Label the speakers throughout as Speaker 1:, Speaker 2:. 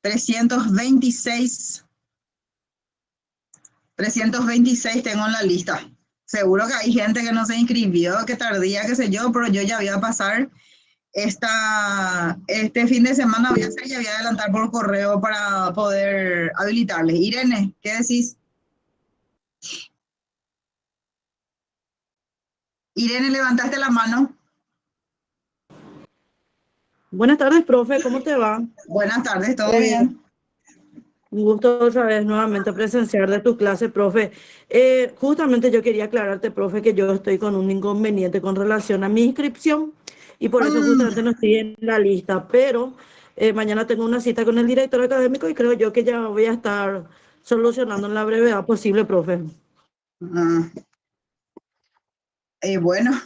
Speaker 1: 326. 326 tengo en la lista. Seguro que hay gente que no se inscribió, que tardía, qué sé yo, pero yo ya voy a pasar este fin de semana, voy a hacer, ya voy a adelantar por correo para poder habilitarles. Irene, ¿qué decís? Irene, levantaste la mano.
Speaker 2: Buenas tardes, profe, ¿cómo te va?
Speaker 1: Buenas tardes, ¿todo bien?
Speaker 2: Un gusto otra vez nuevamente presenciar de tu clase, profe. Justamente yo quería aclararte, profe, que yo estoy con un inconveniente con relación a mi inscripción y por eso justamente no estoy en la lista, pero mañana tengo una cita con el director académico y creo yo que ya voy a estar solucionando en la brevedad posible, profe.
Speaker 1: Bueno,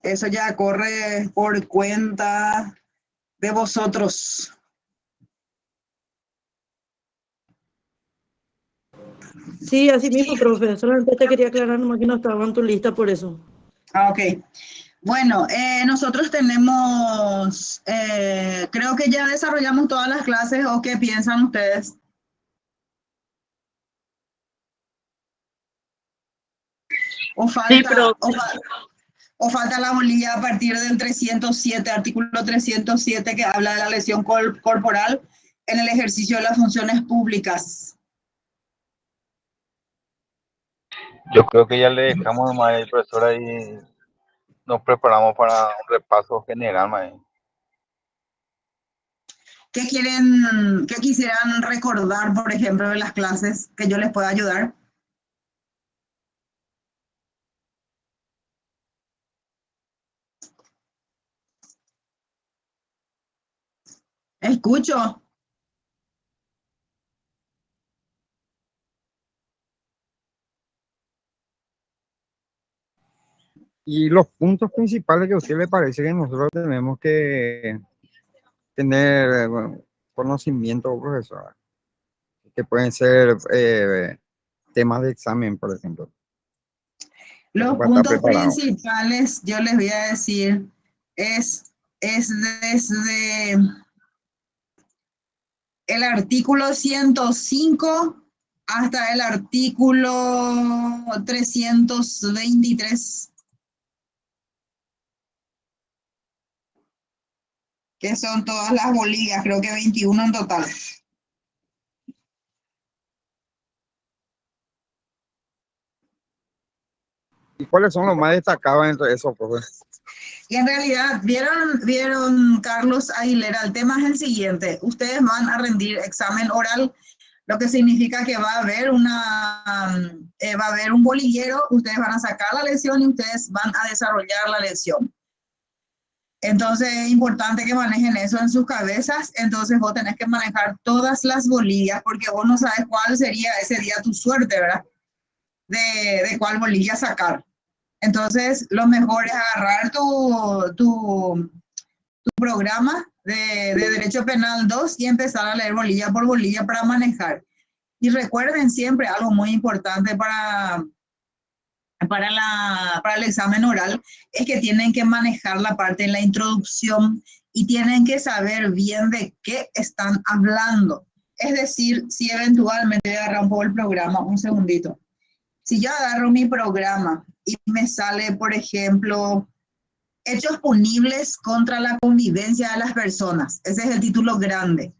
Speaker 1: eso ya corre por cuenta de vosotros.
Speaker 2: Sí, así mismo, profe. Solamente te quería aclarar nomás que no estaba en tu lista por eso.
Speaker 1: Ok. Bueno, nosotros tenemos, creo que ya desarrollamos todas las clases, ¿o qué piensan ustedes? ¿O falta, o falta la bolilla a partir del 307, artículo 307, que habla de la lesión corporal en el ejercicio de las funciones públicas?
Speaker 3: Yo creo que ya le dejamos más al profesor ahí, nos preparamos para un repaso general, maestro.
Speaker 1: ¿Qué quieren, qué quisieran recordar, por ejemplo, de las clases que yo les pueda ayudar? Escucho.
Speaker 4: Y los puntos principales que a usted le parece que nosotros tenemos que tener bueno, conocimiento, profesora, que pueden ser temas de examen, por ejemplo.
Speaker 1: Los puntos principales, yo les voy a decir, es desde el artículo 105 hasta el artículo 323, que son todas las bolillas, creo que 21 en total.
Speaker 4: ¿Y cuáles son los más destacados entre esos, profe?
Speaker 1: Y en realidad, vieron Carlos Aguilera, el tema es el siguiente: ustedes van a rendir examen oral, lo que significa que va a haber un bolillero, ustedes van a sacar la lección y ustedes van a desarrollar la lección. Entonces es importante que manejen eso en sus cabezas. Entonces vos tenés que manejar todas las bolillas, porque vos no sabes cuál sería ese día tu suerte, ¿verdad? De cuál bolilla sacar. Entonces lo mejor es agarrar tu programa de Derecho Penal 2 y empezar a leer bolilla por bolilla para manejar. Y recuerden siempre algo muy importante para el examen oral, es que tienen que manejar la parte de la introducción y tienen que saber bien de qué están hablando. Es decir, si eventualmente voy a agarrar un poco el programa, un segundito. Si yo agarro mi programa y me sale, por ejemplo, hechos punibles contra la convivencia de las personas, ese es el título grande.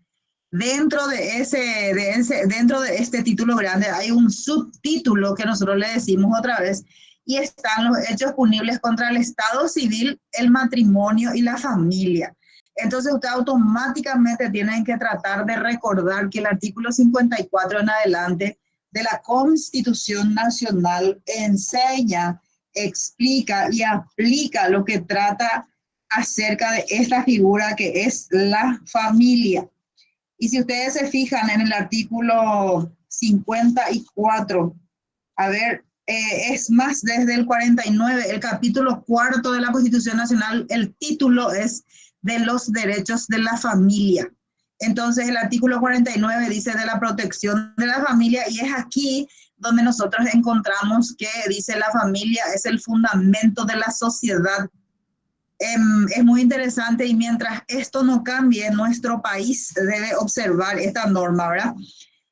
Speaker 1: Dentro de este título grande hay un subtítulo que nosotros le decimos otra vez, y están los hechos punibles contra el Estado civil, el matrimonio y la familia. Entonces usted automáticamente tiene que tratar de recordar que el artículo 54 en adelante de la Constitución Nacional enseña, explica y aplica lo que trata acerca de esta figura que es la familia. Y si ustedes se fijan en el artículo 54, a ver, es más, desde el 49, el capítulo 4 de la Constitución Nacional, el título es de los derechos de la familia. Entonces el artículo 49 dice de la protección de la familia, y es aquí donde nosotros encontramos que dice la familia es el fundamento de la sociedad. Es muy interesante y mientras esto no cambie, nuestro país debe observar esta norma, ¿verdad?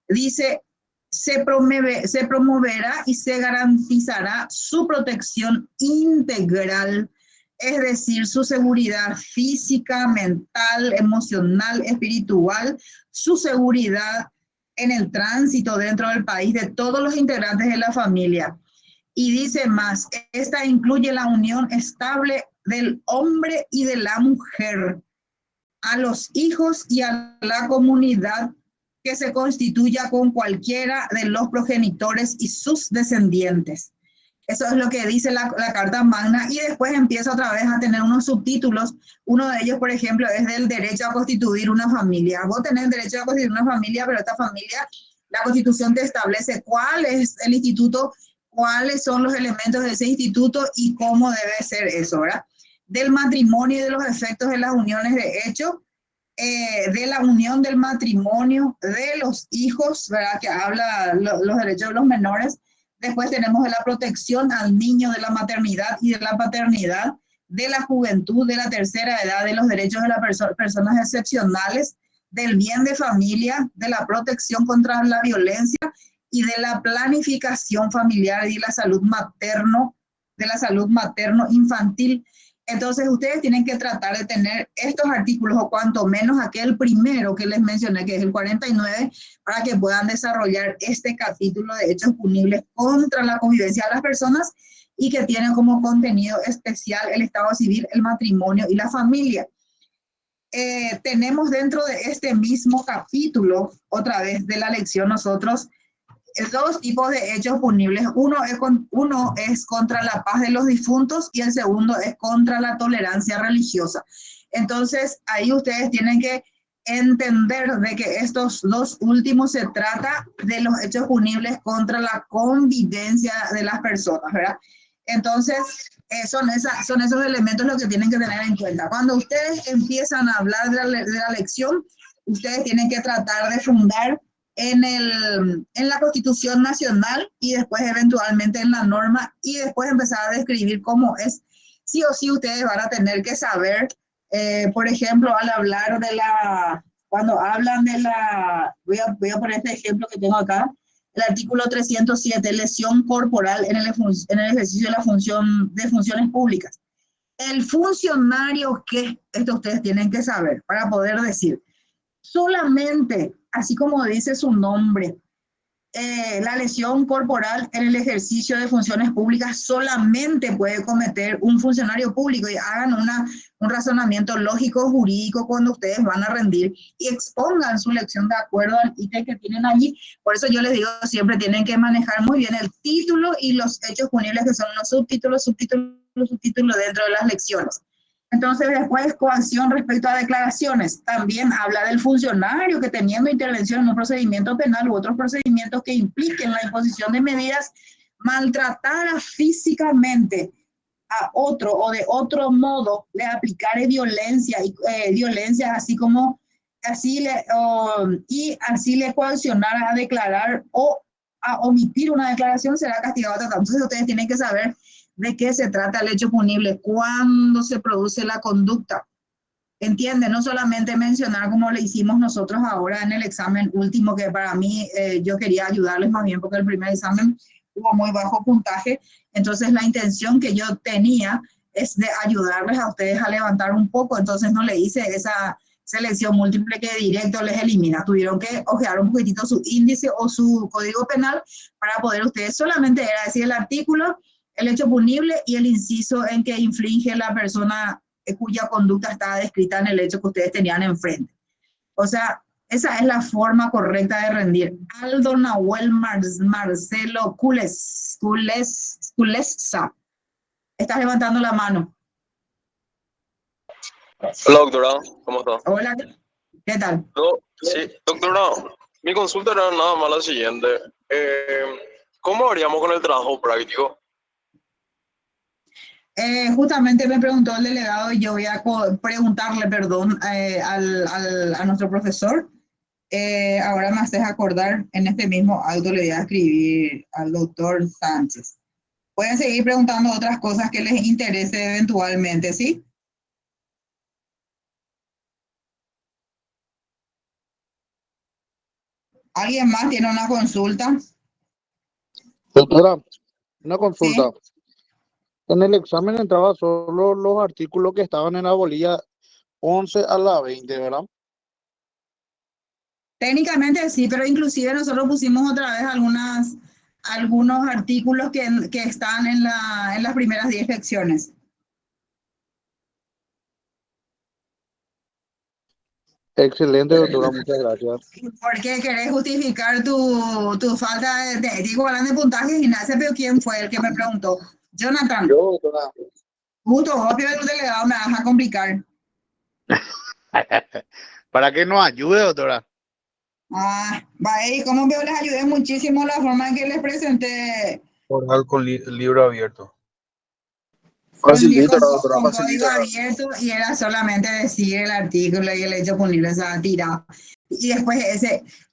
Speaker 1: Dice, se promoverá y se garantizará su protección integral, es decir, su seguridad física, mental, emocional, espiritual, su seguridad en el tránsito dentro del país de todos los integrantes de la familia. Y dice más, esta incluye la unión estable del hombre y de la mujer, a los hijos y a la comunidad que se constituya con cualquiera de los progenitores y sus descendientes. Eso es lo que dice la Carta Magna, y después empieza otra vez a tener unos subtítulos. Uno de ellos, por ejemplo, es del derecho a constituir una familia. Vos tenés derecho a constituir una familia, pero esta familia, la Constitución te establece cuál es el instituto, cuáles son los elementos de ese instituto y cómo debe ser eso, ¿verdad? Del matrimonio y de los efectos de las uniones de hecho, de la unión del matrimonio, de los hijos, ¿verdad? Que habla los derechos de los menores. Después tenemos de la protección al niño, de la maternidad y de la paternidad, de la juventud, de la tercera edad, de los derechos de las personas excepcionales, del bien de familia, de la protección contra la violencia y de la planificación familiar y de la salud materno-infantil. Entonces ustedes tienen que tratar de tener estos artículos, o cuanto menos aquel primero que les mencioné, que es el 49, para que puedan desarrollar este capítulo de hechos punibles contra la convivencia de las personas y que tienen como contenido especial el estado civil, el matrimonio y la familia. Tenemos dentro de este mismo capítulo, otra vez de la lección, nosotros dos tipos de hechos punibles. Uno es contra la paz de los difuntos y el segundo es contra la tolerancia religiosa. Entonces, ahí ustedes tienen que entender de que estos dos últimos se trata de los hechos punibles contra la convivencia de las personas, ¿verdad? Entonces, son esos elementos los que tienen que tener en cuenta. Cuando ustedes empiezan a hablar de la lección, ustedes tienen que tratar de fundar en la Constitución Nacional y después eventualmente en la norma, y después empezar a describir cómo es. Sí o sí ustedes van a tener que saber, por ejemplo, al hablar cuando hablan de voy a poner este ejemplo que tengo acá, el artículo 307, lesión corporal en el ejercicio de funciones públicas. El funcionario que, esto ustedes tienen que saber para poder decir, solamente, así como dice su nombre, la lesión corporal en el ejercicio de funciones públicas solamente puede cometer un funcionario público, y hagan un razonamiento lógico jurídico cuando ustedes van a rendir y expongan su lección de acuerdo al ítem que tienen allí. Por eso yo les digo, siempre tienen que manejar muy bien el título y los hechos punibles, que son los subtítulos dentro de las lecciones. Entonces, después, coacción respecto a declaraciones. También habla del funcionario que, teniendo intervención en un procedimiento penal u otros procedimientos que impliquen la imposición de medidas, maltratara físicamente a otro o de otro modo le aplicare violencia, así le coaccionara a declarar o a omitir una declaración, será castigado. Entonces, ustedes tienen que saber de qué se trata el hecho punible, cuándo se produce la conducta. ¿Entienden? No solamente mencionar como le hicimos nosotros ahora en el examen último, que para mí yo quería ayudarles más bien porque el primer examen hubo muy bajo puntaje. Entonces la intención que yo tenía es de ayudarles a ustedes a levantar un poco. Entonces no le hice esa selección múltiple que directo les elimina. Tuvieron que ojear un poquitito su índice o su código penal para poder ustedes, solamente era decir el artículo, el hecho punible y el inciso en que infringe la persona cuya conducta estaba descrita en el hecho que ustedes tenían enfrente. O sea, esa es la forma correcta de rendir. Aldo Nahuel Marcelo Culesa. Estás levantando la mano.
Speaker 5: Hola, doctora, ¿cómo está?
Speaker 1: Hola, ¿qué tal?
Speaker 5: Sí, doctora, mi consulta era nada más la siguiente. ¿Cómo haríamos con el trabajo práctico?
Speaker 1: Justamente me preguntó el delegado y yo voy a preguntarle, perdón, a nuestro profesor. Ahora me haces acordar, en este mismo auto le voy a escribir al doctor Sánchez. Pueden seguir preguntando otras cosas que les interese eventualmente, ¿sí? ¿Alguien más tiene una consulta?
Speaker 6: Doctora, una
Speaker 1: Sí.
Speaker 6: consulta. En el examen entraba solo los artículos que estaban en la bolilla 11 a la 20, ¿verdad?
Speaker 1: Técnicamente sí, pero inclusive nosotros pusimos otra vez algunos artículos que están en las primeras 10 lecciones.
Speaker 6: Excelente, doctora, muchas gracias.
Speaker 1: ¿Por qué querés justificar tu falta de ético de puntaje, Gimnasia? Pero ¿quién fue el que me preguntó? Jonathan,
Speaker 6: Yo, doctora.
Speaker 1: justo vos, pero tu delegado me vas a complicar.
Speaker 6: Para que nos ayude, doctora.
Speaker 1: Ah, va, ¿cómo veo? Les ayudé muchísimo la forma en que les presenté
Speaker 3: Oral con libro abierto.
Speaker 5: Facilita, doctora,
Speaker 1: con código
Speaker 5: facilita.
Speaker 1: abierto y era solamente decir el artículo y el hecho de ponerle esa tira. Y después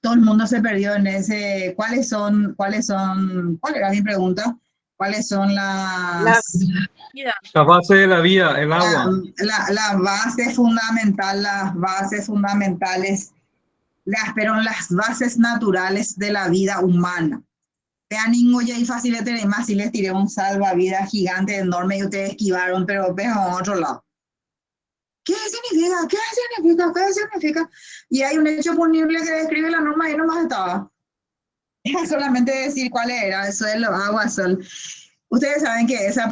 Speaker 1: todo el mundo se perdió en ese, ¿cuál era mi pregunta? ¿Cuáles son
Speaker 2: La vida.
Speaker 7: La base de la vida, el agua.
Speaker 1: la base fundamental, las bases fundamentales, pero las bases naturales de la vida humana? Vean, ya y fácil de tener más si les tiré un salvavidas gigante, enorme y ustedes esquivaron, pero ven a otro lado. ¿Qué significa? ¿Qué significa? ¿Qué significa? Y hay un hecho punible que describe la norma y nomás estaba. Era solamente decir cuál era, suelo, agua, sol. Ustedes saben que esa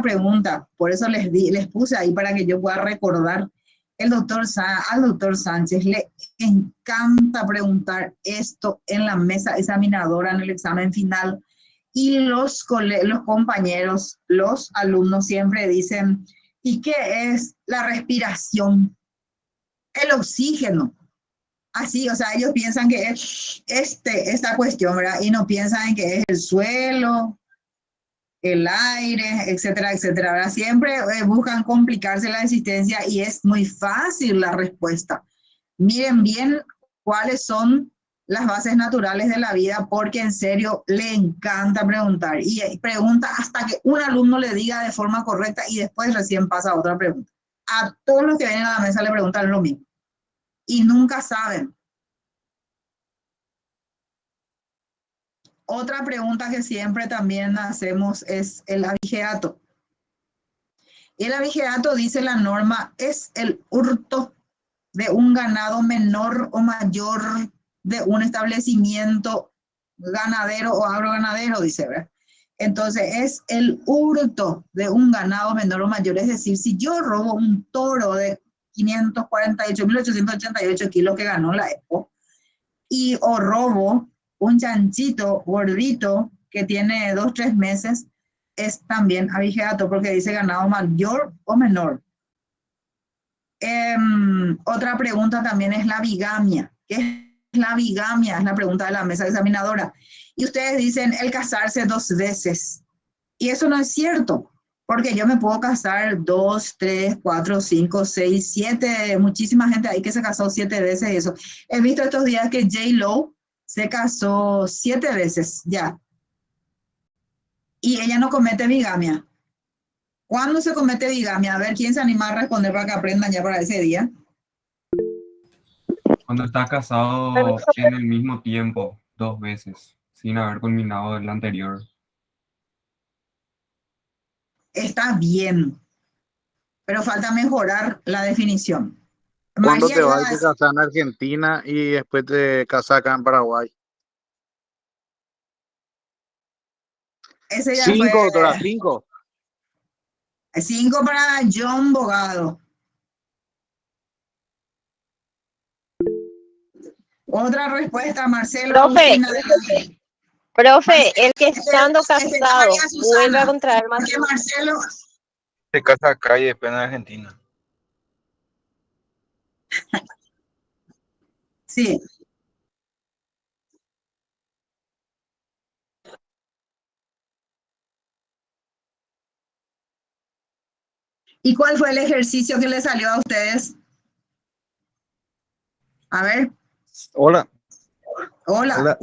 Speaker 1: pregunta, por eso les puse ahí para que yo pueda recordar. Al doctor Sánchez le encanta preguntar esto en la mesa examinadora en el examen final y los compañeros, los alumnos siempre dicen, ¿y qué es la respiración? El oxígeno. Así, o sea, ellos piensan que es esta cuestión, ¿verdad? Y no piensan en que es el suelo, el aire, etcétera, etcétera. ¿Verdad? Siempre buscan complicarse la existencia y es muy fácil la respuesta. Miren bien cuáles son las bases naturales de la vida, porque en serio le encanta preguntar y pregunta hasta que un alumno le diga de forma correcta y después recién pasa a otra pregunta. A todos los que vienen a la mesa le preguntan lo mismo y nunca saben. Otra pregunta que siempre también hacemos es el abigeato. El abigeato, dice la norma, es el hurto de un ganado menor o mayor de un establecimiento ganadero o agroganadero, dice, ¿verdad? Entonces es el hurto de un ganado menor o mayor, es decir, si yo robo un toro de 548.888 kilos que ganó la EPO o robo un chanchito gordito que tiene 2 o 3 meses, es también abigeato porque dice ganado mayor o menor. Otra pregunta también es la bigamia. ¿Qué es la bigamia? Es la pregunta de la mesa examinadora. Y ustedes dicen el casarse 2 veces. Y eso no es cierto, porque yo me puedo casar 2, 3, 4, 5, 6, 7. Muchísima gente ahí que se casó 7 veces y eso. He visto estos días que J-Lo se casó 7 veces ya. Y ella no comete bigamia. ¿Cuándo se comete bigamia? A ver, ¿quién se anima a responder para que aprendan ya para ese día?
Speaker 7: Cuando estás casado en el mismo tiempo, 2 veces, sin haber culminado el anterior.
Speaker 1: Está bien, pero falta mejorar la definición.
Speaker 6: ¿Cuándo
Speaker 1: María
Speaker 6: te
Speaker 1: iba
Speaker 6: vas
Speaker 1: a
Speaker 6: a
Speaker 1: decir,
Speaker 6: casar en Argentina y después te casas acá en Paraguay?
Speaker 1: ese ya fue
Speaker 6: 5, doctora, 5.
Speaker 1: 5 para John Bogado. Otra respuesta, Marcelo,
Speaker 8: Profe,
Speaker 1: Agustín, adelante.
Speaker 8: profe, el que estando
Speaker 1: María
Speaker 8: casado vuelve a
Speaker 1: Susana,
Speaker 8: contraer
Speaker 1: porque
Speaker 8: matrimonio.
Speaker 3: Se casa acá y después en Argentina.
Speaker 1: Sí. ¿Y cuál fue el ejercicio que les salió a ustedes? A ver,
Speaker 4: Hola.
Speaker 1: hola.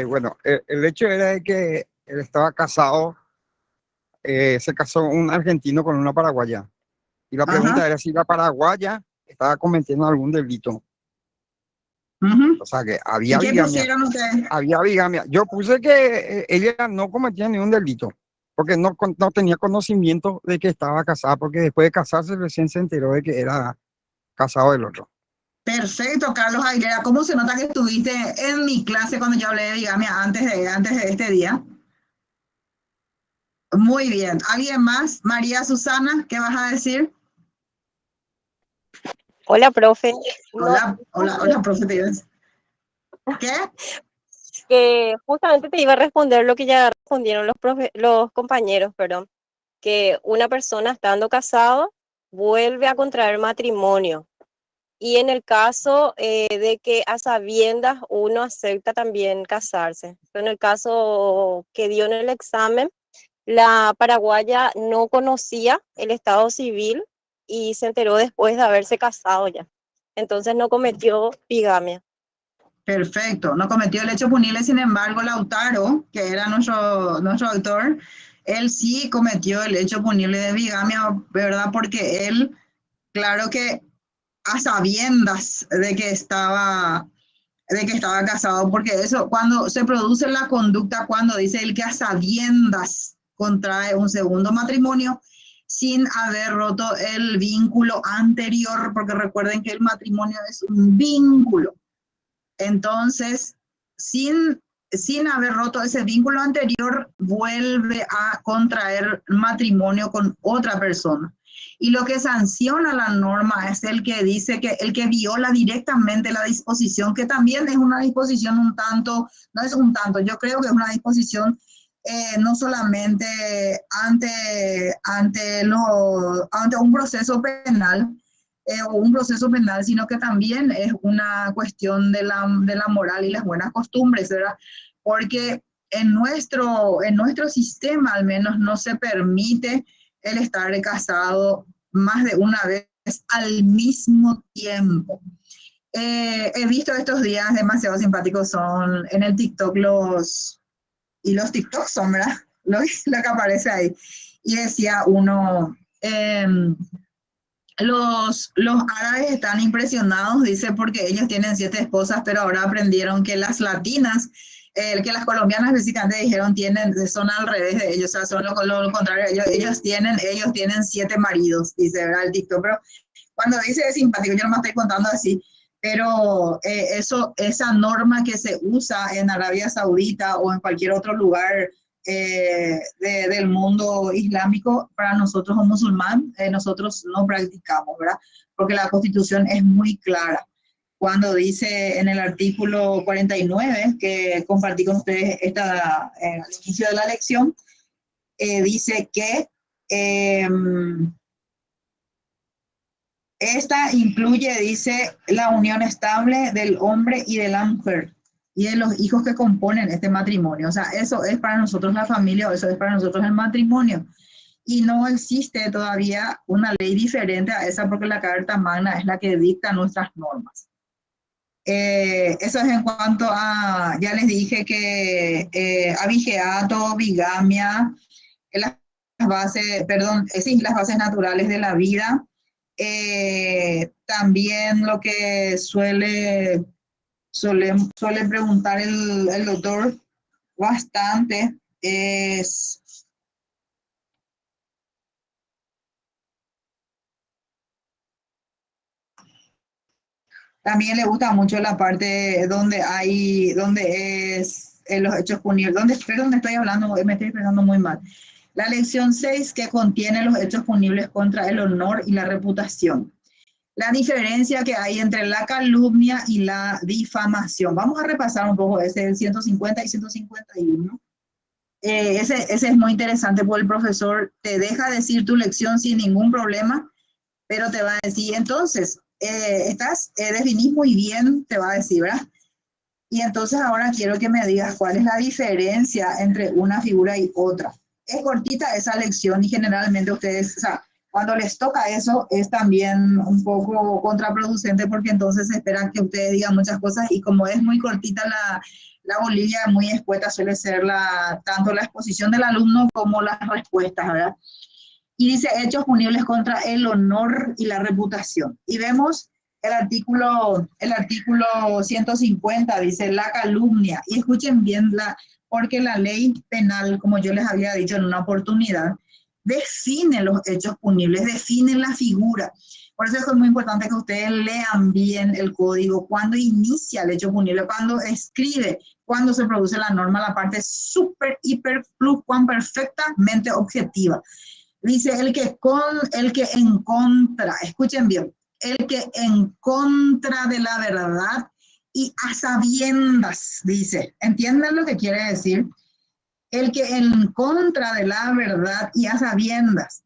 Speaker 4: Bueno, el hecho era de que él estaba casado, se casó un argentino con una paraguaya. Y la
Speaker 1: Ajá.
Speaker 4: pregunta era si la paraguaya estaba cometiendo algún delito.
Speaker 1: Ujú.
Speaker 4: O sea que
Speaker 1: ¿Y
Speaker 4: había
Speaker 1: qué
Speaker 4: bigamia.
Speaker 1: pusieron ustedes?
Speaker 4: Había bigamia. Yo puse que ella no cometía ningún delito, porque no tenía conocimiento de que estaba casada, porque después de casarse recién se enteró de que era casado del otro.
Speaker 1: Perfecto, Carlos Aguilera. ¿Cómo se nota que estuviste en mi clase cuando yo hablé de bigamia antes de este día? Muy bien. ¿Alguien más? María Susana, ¿qué vas a decir?
Speaker 8: Hola, profe. No,
Speaker 1: Hola, profe. ¿Qué?
Speaker 8: que justamente te iba a responder lo que ya respondieron los compañeros, perdón, que una persona estando casado vuelve a contraer matrimonio. Y en el caso de que a sabiendas uno acepta también casarse. En el caso que dio en el examen, la paraguaya no conocía el estado civil y se enteró después de haberse casado ya. Entonces no cometió bigamia.
Speaker 1: Perfecto. No cometió el hecho punible, sin embargo, Lautaro, que era nuestro autor, él sí cometió el hecho punible de bigamia, ¿verdad? Porque él, claro que a sabiendas de que estaba casado, porque eso, cuando se produce la conducta, cuando dice el que a sabiendas contrae un segundo matrimonio, sin haber roto el vínculo anterior, porque recuerden que el matrimonio es un vínculo. Entonces, sin haber roto ese vínculo anterior, vuelve a contraer matrimonio con otra persona. Y lo que sanciona la norma es el que dice que el que viola directamente la disposición, que también es una disposición un tanto, no es un tanto, yo creo que es una disposición no solamente ante un proceso penal, o un proceso penal, sino que también es una cuestión de la moral y las buenas costumbres, ¿verdad? Porque en nuestro sistema al menos no se permite el estar casado más de una vez al mismo tiempo. He visto estos días demasiado simpáticos son en el TikTok los TikToks son, ¿verdad? Lo que aparece ahí. Y decía uno, los árabes están impresionados, dice, porque ellos tienen 7 esposas, pero ahora aprendieron que las latinas, que las colombianas básicamente dijeron son al revés de ellos, o sea, son lo contrario. Ellos tienen 7 maridos, dice, ¿verdad? El TikTok. Pero cuando dice es simpático, yo no me estoy contando así, pero esa norma que se usa en Arabia Saudita o en cualquier otro lugar del mundo islámico, para nosotros o musulmán, nosotros no practicamos, ¿verdad? Porque la Constitución es muy clara. Cuando dice en el artículo 49, que compartí con ustedes al inicio de la lección, dice que esta incluye, dice, la unión estable del hombre y de la mujer y de los hijos que componen este matrimonio. O sea, eso es para nosotros la familia, o eso es para nosotros el matrimonio. Y no existe todavía una ley diferente a esa porque la Carta Magna es la que dicta nuestras normas. Eso es en cuanto a, ya les dije que abigeato, bigamia, las bases naturales de la vida. También lo que suele preguntar el doctor bastante es también le gusta mucho la parte donde es los hechos punibles, donde estoy hablando, me estoy expresando muy mal. La lección 6 que contiene los hechos punibles contra el honor y la reputación. La diferencia que hay entre la calumnia y la difamación. Vamos a repasar un poco ese 150 y 151. Ese es muy interesante porque el profesor te deja decir tu lección sin ningún problema, pero te va a decir, entonces, definís muy bien, te va a decir, ¿verdad? Y entonces ahora quiero que me digas cuál es la diferencia entre una figura y otra. Es cortita esa lección y generalmente ustedes, o sea, cuando les toca eso es también un poco contraproducente porque entonces esperan que ustedes digan muchas cosas y como es muy cortita la bolilla, muy escueta suele ser tanto la exposición del alumno como las respuestas, ¿verdad? Y dice hechos punibles contra el honor y la reputación. Y vemos el artículo 150 dice la calumnia, y escuchen bien, porque la ley penal, como yo les había dicho en una oportunidad, define los hechos punibles, define la figura. Por eso es muy importante que ustedes lean bien el código, cuando inicia el hecho punible, cuando escribe, cuando se produce la norma, la parte súper, hiper, plus, cuan perfectamente objetiva. Dice el que en contra, escuchen bien, el que en contra de la verdad y a sabiendas, dice, ¿entienden lo que quiere decir? El que en contra de la verdad y a sabiendas.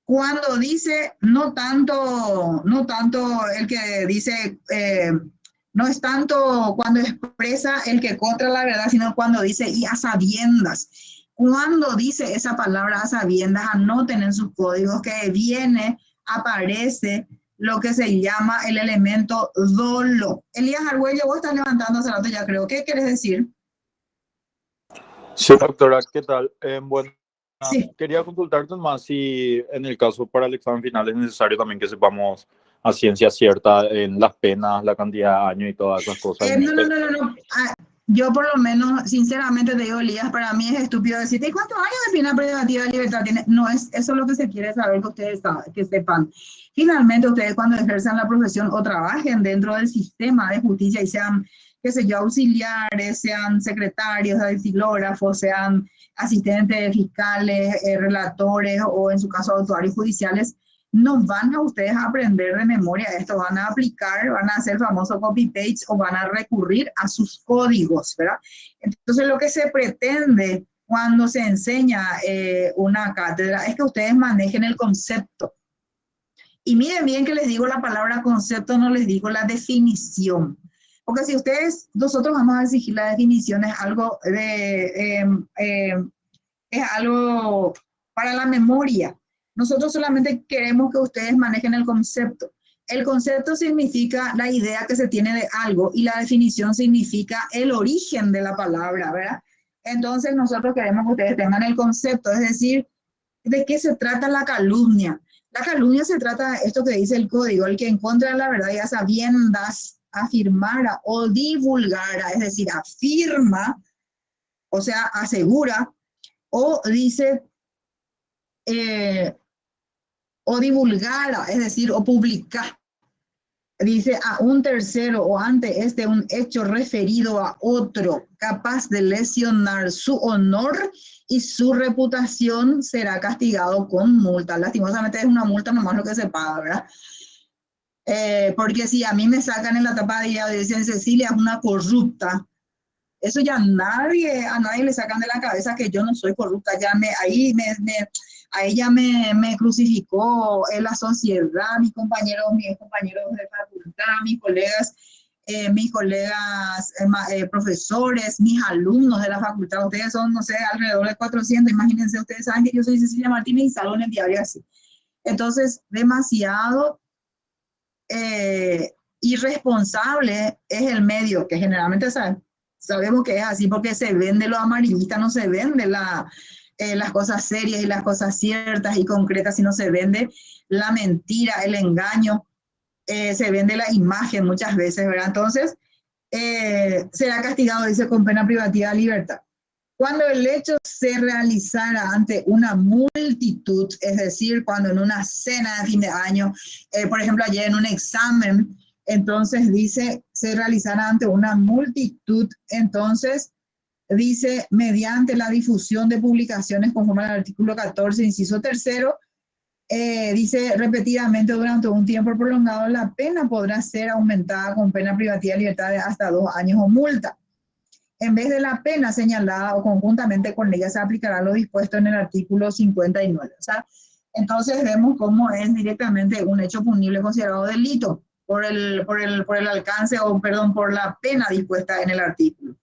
Speaker 1: Cuando dice, no tanto el que dice, no es tanto cuando expresa el que contra la verdad, sino cuando dice y a sabiendas. Cuando dice esa palabra a sabiendas, anoten en sus códigos que aparece lo que se llama el elemento dolo. Elías Argüello, vos estás levantando hace rato ya creo. ¿Qué quieres decir?
Speaker 9: Sí, doctora, ¿qué tal? Bueno,
Speaker 1: Sí.
Speaker 9: quería consultarte más si en el caso para el examen final es necesario también que sepamos a ciencia cierta en las penas, la cantidad de años y todas esas cosas.
Speaker 1: No. Yo por lo menos, sinceramente te digo, Elías, para mí es estúpido decirte, ¿y cuántos años de pena privativa de libertad tiene? No, eso es lo que se quiere saber, que ustedes que sepan. Finalmente, ustedes cuando ejerzan la profesión o trabajen dentro del sistema de justicia y sean, qué sé yo, auxiliares, sean secretarios, estilógrafos, sean asistentes fiscales, relatores o en su caso actuarios judiciales, no van a ustedes a aprender de memoria esto, van a aplicar, van a hacer famoso copy-paste o van a recurrir a sus códigos, ¿verdad? Entonces lo que se pretende cuando se enseña una cátedra es que ustedes manejen el concepto. Y miren bien que les digo la palabra concepto, no les digo la definición. Porque si nosotros vamos a exigir la definición, es algo para la memoria. Nosotros solamente queremos que ustedes manejen el concepto. El concepto significa la idea que se tiene de algo y la definición significa el origen de la palabra, ¿verdad? Entonces nosotros queremos que ustedes tengan el concepto, es decir, ¿de qué se trata la calumnia? La calumnia se trata de esto que dice el código, el que en contra de la verdad y a sabiendas afirmara o divulgara, es decir, afirma, o sea, asegura, o dice, o divulgara, es decir, o publicar, dice a un tercero o ante un hecho referido a otro capaz de lesionar su honor y su reputación, será castigado con multa. Lastimosamente es una multa nomás lo que se paga, ¿verdad? Porque si a mí me sacan en la tapadilla y dicen Cecilia es una corrupta, eso ya a nadie le sacan de la cabeza que yo no soy corrupta. Ahí ya me crucificó la sociedad, mis compañeros de facultad, mis colegas profesores, mis alumnos de la facultad. Ustedes son, no sé, alrededor de 400. Imagínense, ustedes saben que yo soy Cecilia Martínez y salgo en el diario así. Entonces, demasiado irresponsable es el medio, que generalmente sabemos que es así porque se vende lo amarillista, no se vende las cosas serias y las cosas ciertas y concretas, sino se vende la mentira, el engaño, se vende la imagen muchas veces, ¿verdad? Entonces, será castigado, dice, con pena privativa de libertad. Cuando el hecho se realizara ante una multitud, es decir, cuando en una cena de fin de año, por ejemplo, ayer en un examen, entonces dice, se realizara ante una multitud, entonces dice, mediante la difusión de publicaciones conforme al artículo 14, inciso 3, dice repetidamente durante un tiempo prolongado, la pena podrá ser aumentada con pena privativa de libertad de hasta 2 años o multa. En vez de la pena señalada o conjuntamente con ella se aplicará lo dispuesto en el artículo 59. O sea, entonces vemos cómo es directamente un hecho punible considerado delito por el alcance por la pena dispuesta en el artículo.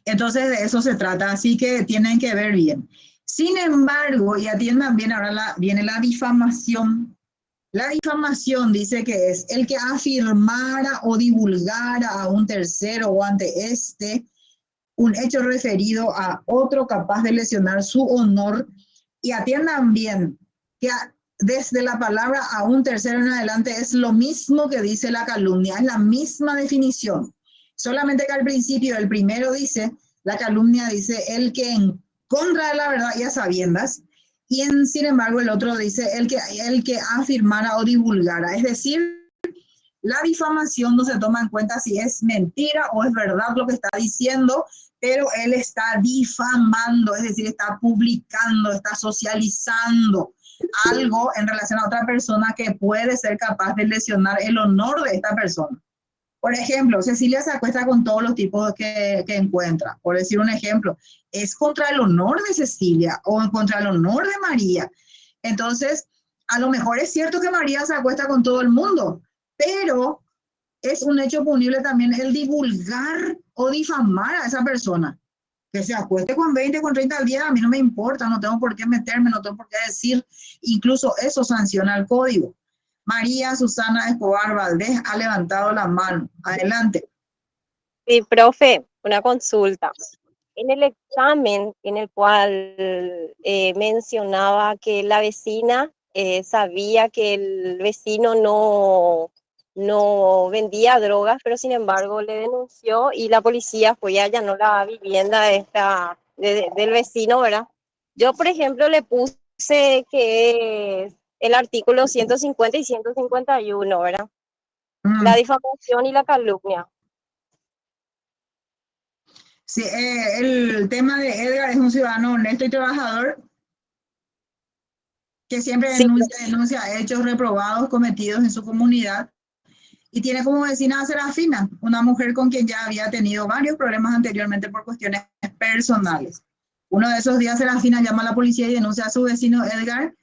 Speaker 1: Entonces de eso se trata, así que tienen que ver bien. Sin embargo, y atiendan bien, ahora viene la difamación. La difamación dice que es el que afirmara o divulgara a un tercero o ante un hecho referido a otro capaz de lesionar su honor. Y atiendan bien, que desde la palabra a un tercero en adelante es lo mismo que dice la calumnia, es la misma definición. Solamente que al principio el primero dice, la calumnia dice el que en contra de la verdad y a sabiendas, y sin embargo el otro dice el que afirmara o divulgara. Es decir, la difamación no se toma en cuenta si es mentira o es verdad lo que está diciendo, pero él está difamando, es decir, está publicando, está socializando algo en relación a otra persona que puede ser capaz de lesionar el honor de esta persona. Por ejemplo, Cecilia se acuesta con todos los tipos que encuentra. Por decir un ejemplo, es contra el honor de Cecilia o contra el honor de María. Entonces, a lo mejor es cierto que María se acuesta con todo el mundo, pero es un hecho punible también el divulgar o difamar a esa persona. Que se acueste con 20, con 30 al día, a mí no me importa, no tengo por qué meterme, no tengo por qué decir. Incluso eso sanciona el código. María Susana Escobar Valdés ha levantado la mano. Adelante.
Speaker 8: Sí, profe, una consulta. En el examen en el cual mencionaba que la vecina sabía que el vecino no vendía drogas, pero sin embargo le denunció y la policía fue y allanó la vivienda del vecino, ¿verdad? Yo, por ejemplo, le puse que es el artículo 150 y 151, ¿verdad? La difamación y la calumnia.
Speaker 1: Sí, el tema de Edgar es un ciudadano honesto y trabajador que siempre
Speaker 8: Sí,
Speaker 1: denuncia hechos reprobados cometidos en su comunidad y tiene como vecina a Serafina, una mujer con quien ya había tenido varios problemas anteriormente por cuestiones personales. Uno de esos días Serafina llama a la policía y denuncia a su vecino Edgar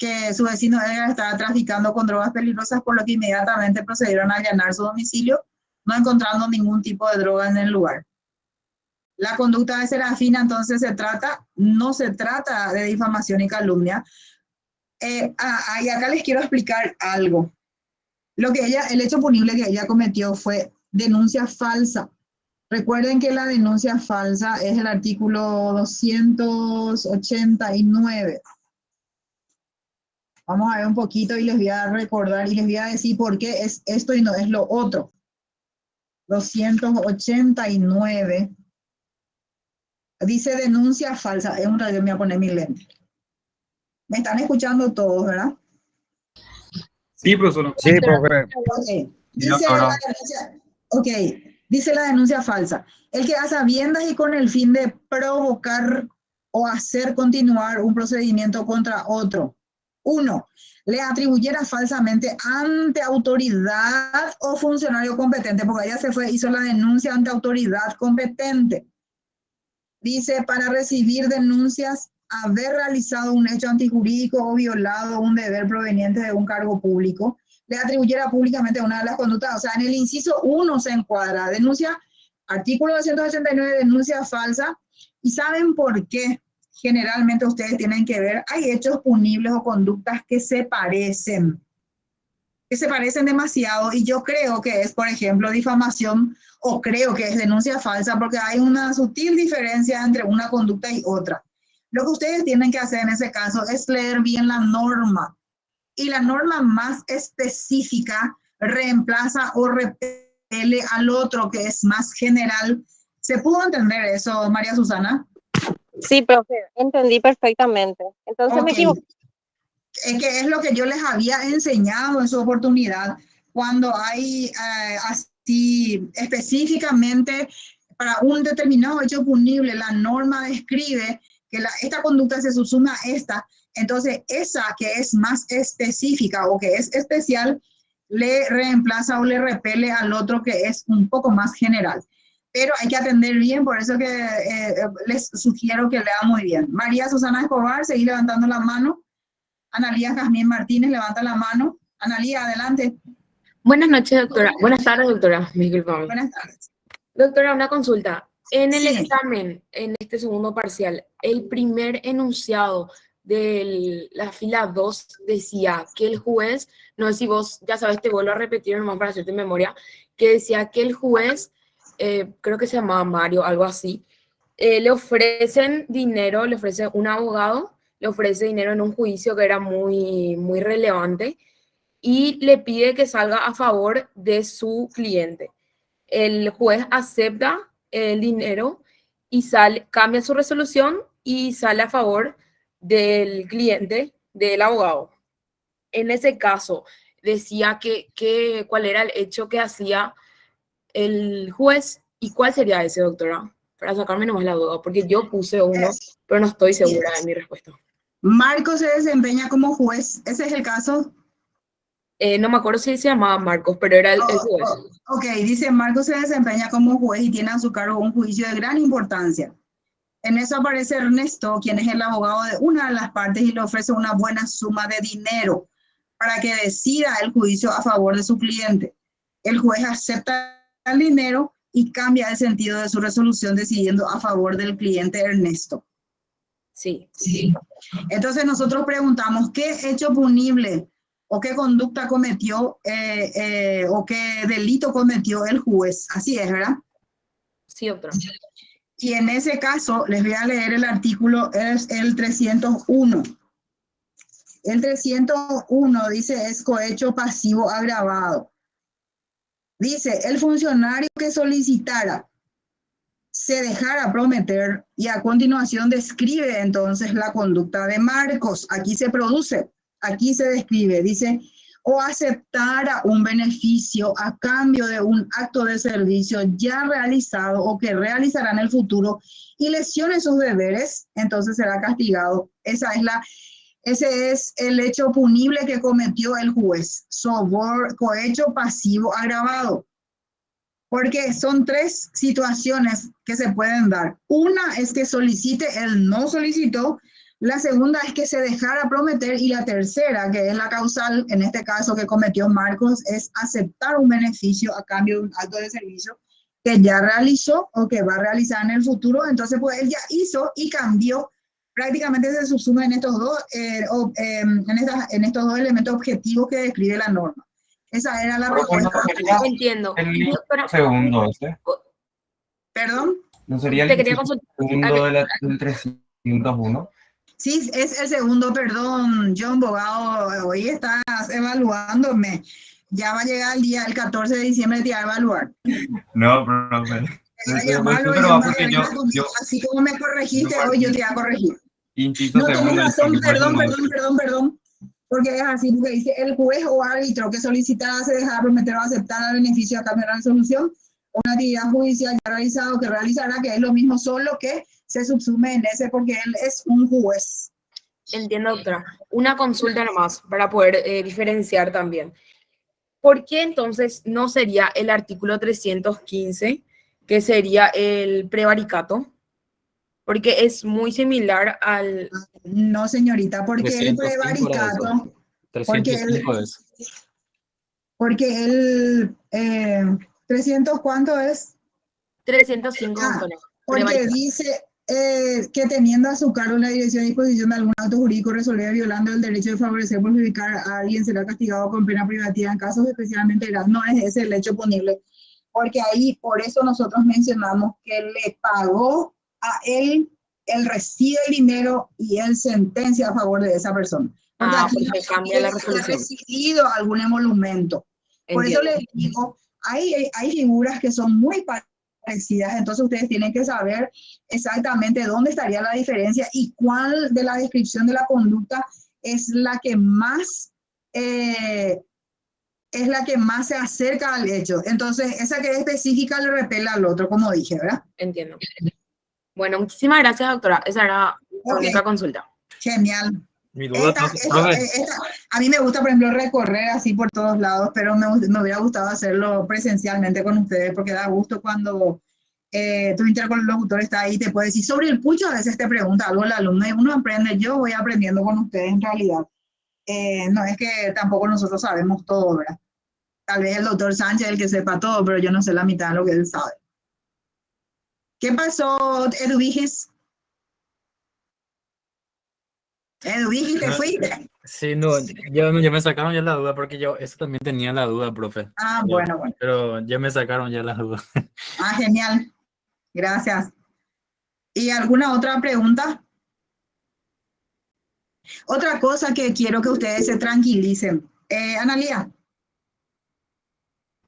Speaker 1: que su vecino Edgar estaba traficando con drogas peligrosas, por lo que inmediatamente procedieron a allanar su domicilio, no encontrando ningún tipo de droga en el lugar. La conducta de Serafina entonces no se trata de difamación y calumnia. Y acá les quiero explicar algo. El hecho punible que ella cometió fue denuncia falsa. Recuerden que la denuncia falsa es el artículo 289. Vamos a ver un poquito y les voy a recordar y les voy a decir por qué es esto y no es lo otro. 289. Dice denuncia falsa. Es un radio, me voy a poner mi lente. Me están escuchando todos, ¿verdad?
Speaker 7: Sí, profesor.
Speaker 4: Sí, profe.
Speaker 1: Okay.
Speaker 7: Sí, doctora.
Speaker 1: Dice la denuncia falsa. El que a sabiendas y con el fin de provocar o hacer continuar un procedimiento contra otro. 1. Le atribuyera falsamente ante autoridad o funcionario competente, porque ella hizo la denuncia ante autoridad competente. Dice, para recibir denuncias, haber realizado un hecho antijurídico o violado un deber proveniente de un cargo público, le atribuyera públicamente una de las conductas. O sea, en el inciso 1 se encuadra denuncia, artículo 289, denuncia falsa. ¿Y saben por qué? Generalmente ustedes tienen que ver, hay hechos punibles o conductas que se parecen demasiado, y yo creo que es, por ejemplo, difamación, o creo que es denuncia falsa, porque hay una sutil diferencia entre una conducta y otra. Lo que ustedes tienen que hacer en ese caso es leer bien la norma, y la norma más específica reemplaza o repele al otro que es más general. ¿Se pudo entender eso, María Susana?
Speaker 8: sí, profe, entendí perfectamente. Entonces me equivoqué.
Speaker 1: Es que es lo que yo les había enseñado en su oportunidad, cuando hay así específicamente para un determinado hecho punible, la norma describe que esta conducta se subsuma a esta, entonces esa que es más específica o que es especial, le reemplaza o le repele al otro que es un poco más general. Pero hay que atender bien, por eso que les sugiero que lean muy bien. María Susana Escobar, seguí levantando la mano. Analía Jazmín Martínez, levanta la mano. Analía, adelante.
Speaker 10: Buenas noches, doctora. Buenas tardes, doctora. Disculpame.
Speaker 1: Buenas tardes.
Speaker 10: Doctora, una consulta. En el
Speaker 1: Sí.
Speaker 10: examen, en este segundo parcial, el primer enunciado de la fila 2 decía que el juez, no sé si vos ya sabes, te vuelvo a repetir nomás para hacerte memoria, que decía que el juez, creo que se llamaba Mario, algo así, le ofrecen dinero, le ofrece un abogado le ofrece dinero en un juicio que era muy, muy relevante y le pide que salga a favor de su cliente. El juez acepta el dinero y cambia su resolución y sale a favor del cliente, del abogado. En ese caso, decía cuál era el hecho que hacía el juez y cuál sería ese, doctora, para sacarme nomás la duda, porque yo puse uno, pero no estoy segura de mi respuesta.
Speaker 1: Marcos se desempeña como juez, ¿ese es el caso?
Speaker 10: No me acuerdo si se llamaba Marcos, pero era el juez.
Speaker 1: Ok, dice Marcos se desempeña como juez y tiene a su cargo un juicio de gran importancia. En eso aparece Ernesto, quien es el abogado de una de las partes y le ofrece una buena suma de dinero para que decida el juicio a favor de su cliente. El juez acepta el dinero y cambia el sentido de su resolución decidiendo a favor del cliente Ernesto.
Speaker 10: Sí.
Speaker 1: Entonces nosotros preguntamos, ¿qué hecho punible o qué conducta cometió o qué delito cometió el juez? Así es, ¿verdad?
Speaker 10: Sí, doctora.
Speaker 1: Y en ese caso, les voy a leer el artículo, es el 301. El 301 dice, es cohecho pasivo agravado. Dice, el funcionario que solicitara se dejara prometer y a continuación describe entonces la conducta de Marcos. Aquí se produce, aquí se describe, dice, o aceptara un beneficio a cambio de un acto de servicio ya realizado o que realizará en el futuro y lesione sus deberes, entonces será castigado. Ese es el hecho punible que cometió el juez, cohecho pasivo agravado. Porque son tres situaciones que se pueden dar. Una es que solicite, él no solicitó. La segunda es que se dejara prometer. Y la tercera, que es la causal, en este caso que cometió Marcos, es aceptar un beneficio a cambio de un acto de servicio que ya realizó o que va a realizar en el futuro. Entonces, pues él ya hizo y cambió. Prácticamente se subsume en estos dos, en estos dos elementos objetivos que describe la norma. Esa era la respuesta.
Speaker 10: Entiendo.
Speaker 7: El segundo ese.
Speaker 1: ¿Perdón?
Speaker 7: ¿No sería el segundo del 301?
Speaker 1: Sí, es el segundo, perdón, John Bogado, hoy estás evaluándome. Ya va a llegar el día, el 14 de diciembre te va a evaluar.
Speaker 7: No, profe.
Speaker 1: Así como me corregiste, hoy yo te voy a corregir.
Speaker 7: Inciso
Speaker 1: No, tienes
Speaker 7: segundo.
Speaker 1: razón, perdón. Porque es así, porque dice el juez o árbitro que solicitara se dejara prometer o aceptar el beneficio a cambio de la resolución o una actividad judicial ya realizada o que realizará, que es lo mismo, solo que se subsume en ese porque él es un juez.
Speaker 10: Entiendo, doctora. Una consulta nomás para poder diferenciar también. ¿Por qué entonces no sería el artículo 315, que sería el prevaricato? Porque es muy similar al...
Speaker 1: No, señorita, porque el prevaricato...
Speaker 11: 305 es.
Speaker 1: Porque el... ¿300 cuánto es?
Speaker 10: 305, doctora.
Speaker 1: Porque dice que teniendo a su cargo la dirección y disposición de algún acto jurídico resolver violando el derecho de favorecer o perjudicar a alguien será castigado con pena privativa en casos especialmente graves. No es ese el hecho punible. Porque ahí, por eso nosotros mencionamos que le pagó a él, él recibe el dinero y él sentencia a favor de esa persona. Porque aquí
Speaker 10: porque cambia la resolución.
Speaker 1: Ha recibido algún emolumento. Por eso les digo, hay figuras que son muy parecidas, entonces ustedes tienen que saber exactamente dónde estaría la diferencia y cuál de la descripción de la conducta es la que más se acerca al hecho. Entonces, esa que es específica le repela al otro, como dije, ¿verdad?
Speaker 10: Entiendo. Bueno, muchísimas gracias, doctora. Esa era la única consulta.
Speaker 1: Genial.
Speaker 11: Mi duda,
Speaker 1: a mí me gusta, por ejemplo, recorrer así por todos lados, pero me hubiera gustado hacerlo presencialmente con ustedes, porque da gusto cuando tu interlocutor está ahí y te puede decir sobre el pucho. A veces te pregunta algo el alumno y uno aprende. Yo voy aprendiendo con ustedes en realidad. No es que tampoco nosotros sabemos todo, ¿verdad? Tal vez el doctor Sánchez es el que sepa todo, pero yo no sé la mitad de lo que él sabe. ¿Qué pasó, Eduvigis? Eduvigis, ¿te fuiste?
Speaker 11: sí, no, ya me sacaron ya la duda porque yo eso también tenía la duda, profe.
Speaker 1: Ah, bueno.
Speaker 11: Pero ya me sacaron ya la duda.
Speaker 1: Ah, genial. Gracias. ¿Y alguna otra pregunta? Otra cosa que quiero que ustedes se tranquilicen. Analía.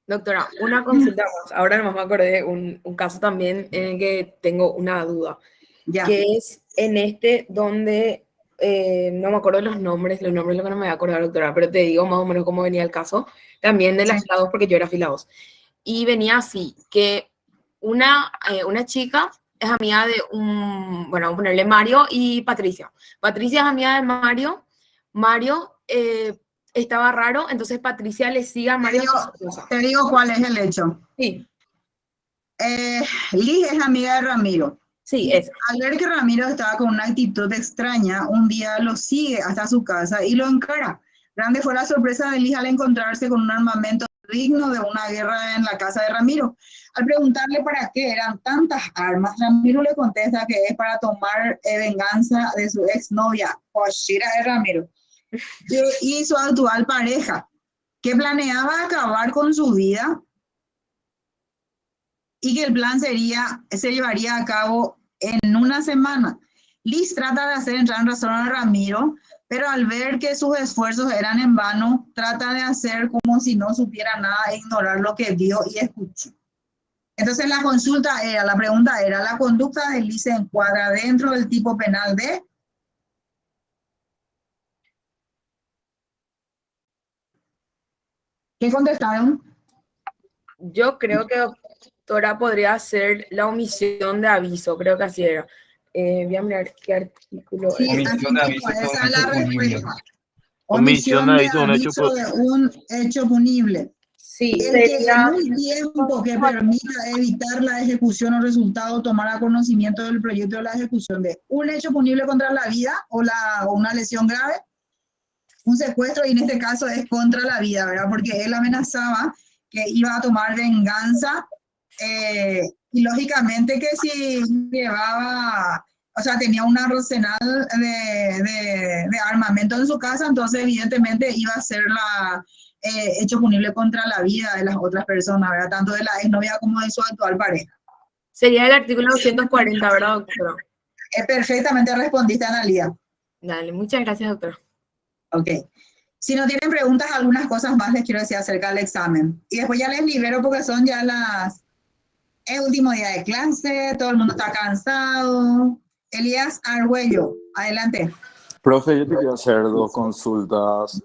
Speaker 10: Doctora, una consulta más. Ahora nomás me acordé de un caso también en el que tengo una duda,
Speaker 1: Ya.
Speaker 10: que es en este donde, no me acuerdo los nombres es lo que no me voy a acordar, doctora, pero te digo más o menos cómo venía el caso, también de la
Speaker 1: Sí.
Speaker 10: fila 2, porque yo era fila 2. Y venía así, que una chica es amiga de bueno, vamos a ponerle Mario y Patricia. Patricia es amiga de Mario. Mario estaba raro, entonces Patricia le sigue a Mario.
Speaker 1: Te digo cuál es el hecho.
Speaker 10: Sí.
Speaker 1: Liz es amiga de Ramiro.
Speaker 10: Sí, eso.
Speaker 1: Al ver que Ramiro estaba con una actitud extraña, un día lo sigue hasta su casa y lo encara. Grande fue la sorpresa de Liz al encontrarse con un armamento digno de una guerra en la casa de Ramiro. Al preguntarle para qué eran tantas armas, Ramiro le contesta que es para tomar venganza de su exnovia, Oshira de Ramiro, y su actual pareja, que planeaba acabar con su vida y que el plan se llevaría a cabo en una semana. Liz trata de hacer entrar en razón a Ramiro, pero al ver que sus esfuerzos eran en vano, trata de hacer como si no supiera nada e ignorar lo que vio y escuchó. Entonces la pregunta era, ¿la conducta de Liz se encuadra dentro del tipo penal de? ¿Qué contestaron?
Speaker 10: Yo creo que, doctora, podría ser la omisión de aviso, creo que así era. Voy a mirar qué artículo
Speaker 1: Sí,
Speaker 10: es.
Speaker 1: así mismo, esa es la respuesta.
Speaker 9: Omisión de aviso, un hecho
Speaker 1: de un hecho punible.
Speaker 10: Sí,
Speaker 1: El que
Speaker 10: sería...
Speaker 1: en un tiempo que permita evitar la ejecución o resultado tomar conocimiento del proyecto de la ejecución de un hecho punible contra la vida o una lesión grave, un secuestro, y en este caso es contra la vida, ¿verdad? Porque él amenazaba que iba a tomar venganza y lógicamente que si llevaba, o sea, tenía un arsenal de armamento en su casa, entonces evidentemente iba a ser hecho punible contra la vida de las otras personas, ¿verdad? Tanto de la exnovia como de su actual pareja.
Speaker 10: Sería el artículo 240, ¿verdad, doctora?
Speaker 1: Perfectamente respondiste, Analia.
Speaker 10: Dale, muchas gracias, doctora.
Speaker 1: Ok. Si no tienen preguntas, algunas cosas más les quiero decir acerca del examen. Y después ya les libero porque son ya el último día de clase, todo el mundo está cansado. Elías Argüello, adelante.
Speaker 9: Profe, yo te quiero hacer dos consultas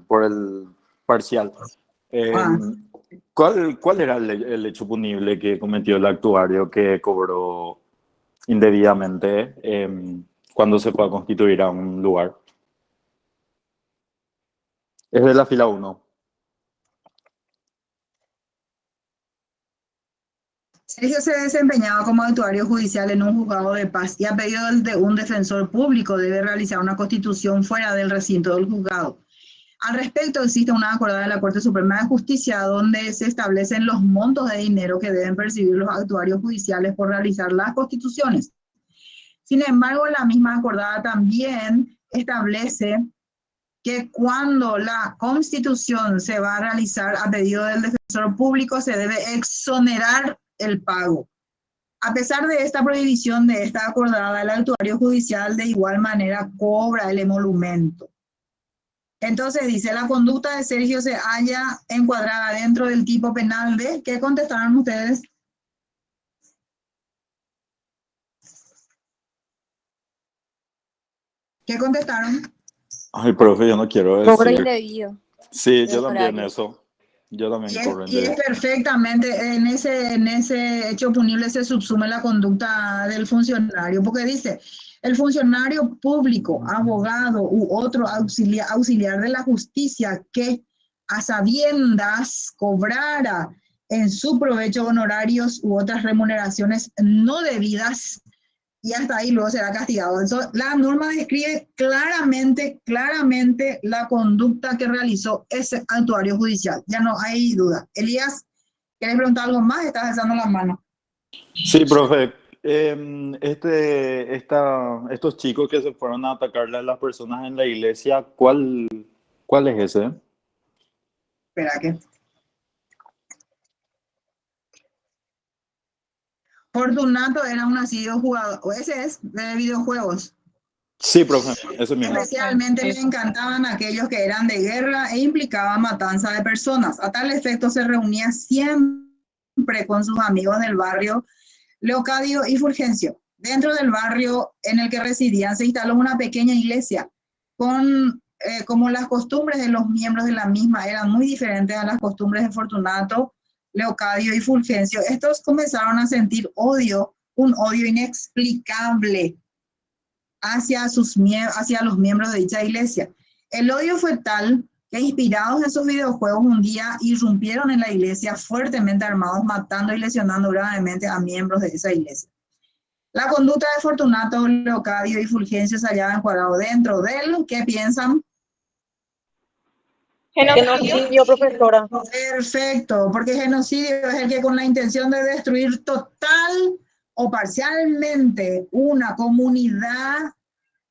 Speaker 9: por el parcial. ¿Cuál era el hecho punible que cometió el actuario que cobró indebidamente cuando se fue a constituir a un lugar? Es de la fila 1.
Speaker 1: Sergio se desempeñaba como actuario judicial en un juzgado de paz y a pedido de un defensor público debe realizar una constitución fuera del recinto del juzgado. Al respecto, existe una acordada de la Corte Suprema de Justicia donde se establecen los montos de dinero que deben percibir los actuarios judiciales por realizar las constituciones. Sin embargo, la misma acordada también establece que cuando la constitución se va a realizar a pedido del defensor público se debe exonerar el pago. A pesar de esta prohibición de esta acordada, el actuario judicial de igual manera cobra el emolumento. Entonces dice, la conducta de Sergio se halla encuadrada dentro del tipo penal de... ¿Qué contestaron ustedes? ¿Qué contestaron?
Speaker 9: Ay, profe, yo no quiero decir.
Speaker 12: Cobro indebido.
Speaker 9: Sí, yo también
Speaker 12: horario.
Speaker 9: eso. Yo también cobro
Speaker 1: Y es
Speaker 9: indebido.
Speaker 1: perfectamente, en ese hecho punible se subsume la conducta del funcionario, porque dice, el funcionario público, abogado u otro auxiliar de la justicia que a sabiendas cobrara en su provecho honorarios u otras remuneraciones no debidas, y hasta ahí luego será castigado. Entonces, la norma describe claramente la conducta que realizó ese actuario judicial. Ya no hay duda. Elías, ¿quieres preguntar algo más? Estás alzando la mano.
Speaker 9: Sí, profe. Estos chicos que se fueron a atacarle a las personas en la iglesia, ¿cuál es ese?
Speaker 1: Espera, ¿qué? Fortunato era un asiduo jugador, ese es de videojuegos.
Speaker 9: Sí, profe, eso mismo.
Speaker 1: Especialmente le encantaban aquellos que eran de guerra e implicaban matanza de personas. A tal efecto se reunía siempre con sus amigos del barrio Leocadio y Fulgencio. Dentro del barrio en el que residían se instaló una pequeña iglesia como las costumbres de los miembros de la misma eran muy diferentes a las costumbres de Fortunato, Leocadio y Fulgencio. Estos comenzaron a sentir odio, un odio inexplicable hacia los miembros de dicha iglesia. El odio fue tal que, inspirados en sus videojuegos, un día irrumpieron en la iglesia fuertemente armados, matando y lesionando gravemente a miembros de esa iglesia. La conducta de Fortunato, Leocadio y Fulgencio se hallaba encuadrado dentro del, ¿qué piensan?
Speaker 8: Genocidio, profesora.
Speaker 1: Perfecto, porque genocidio es el que con la intención de destruir total o parcialmente una comunidad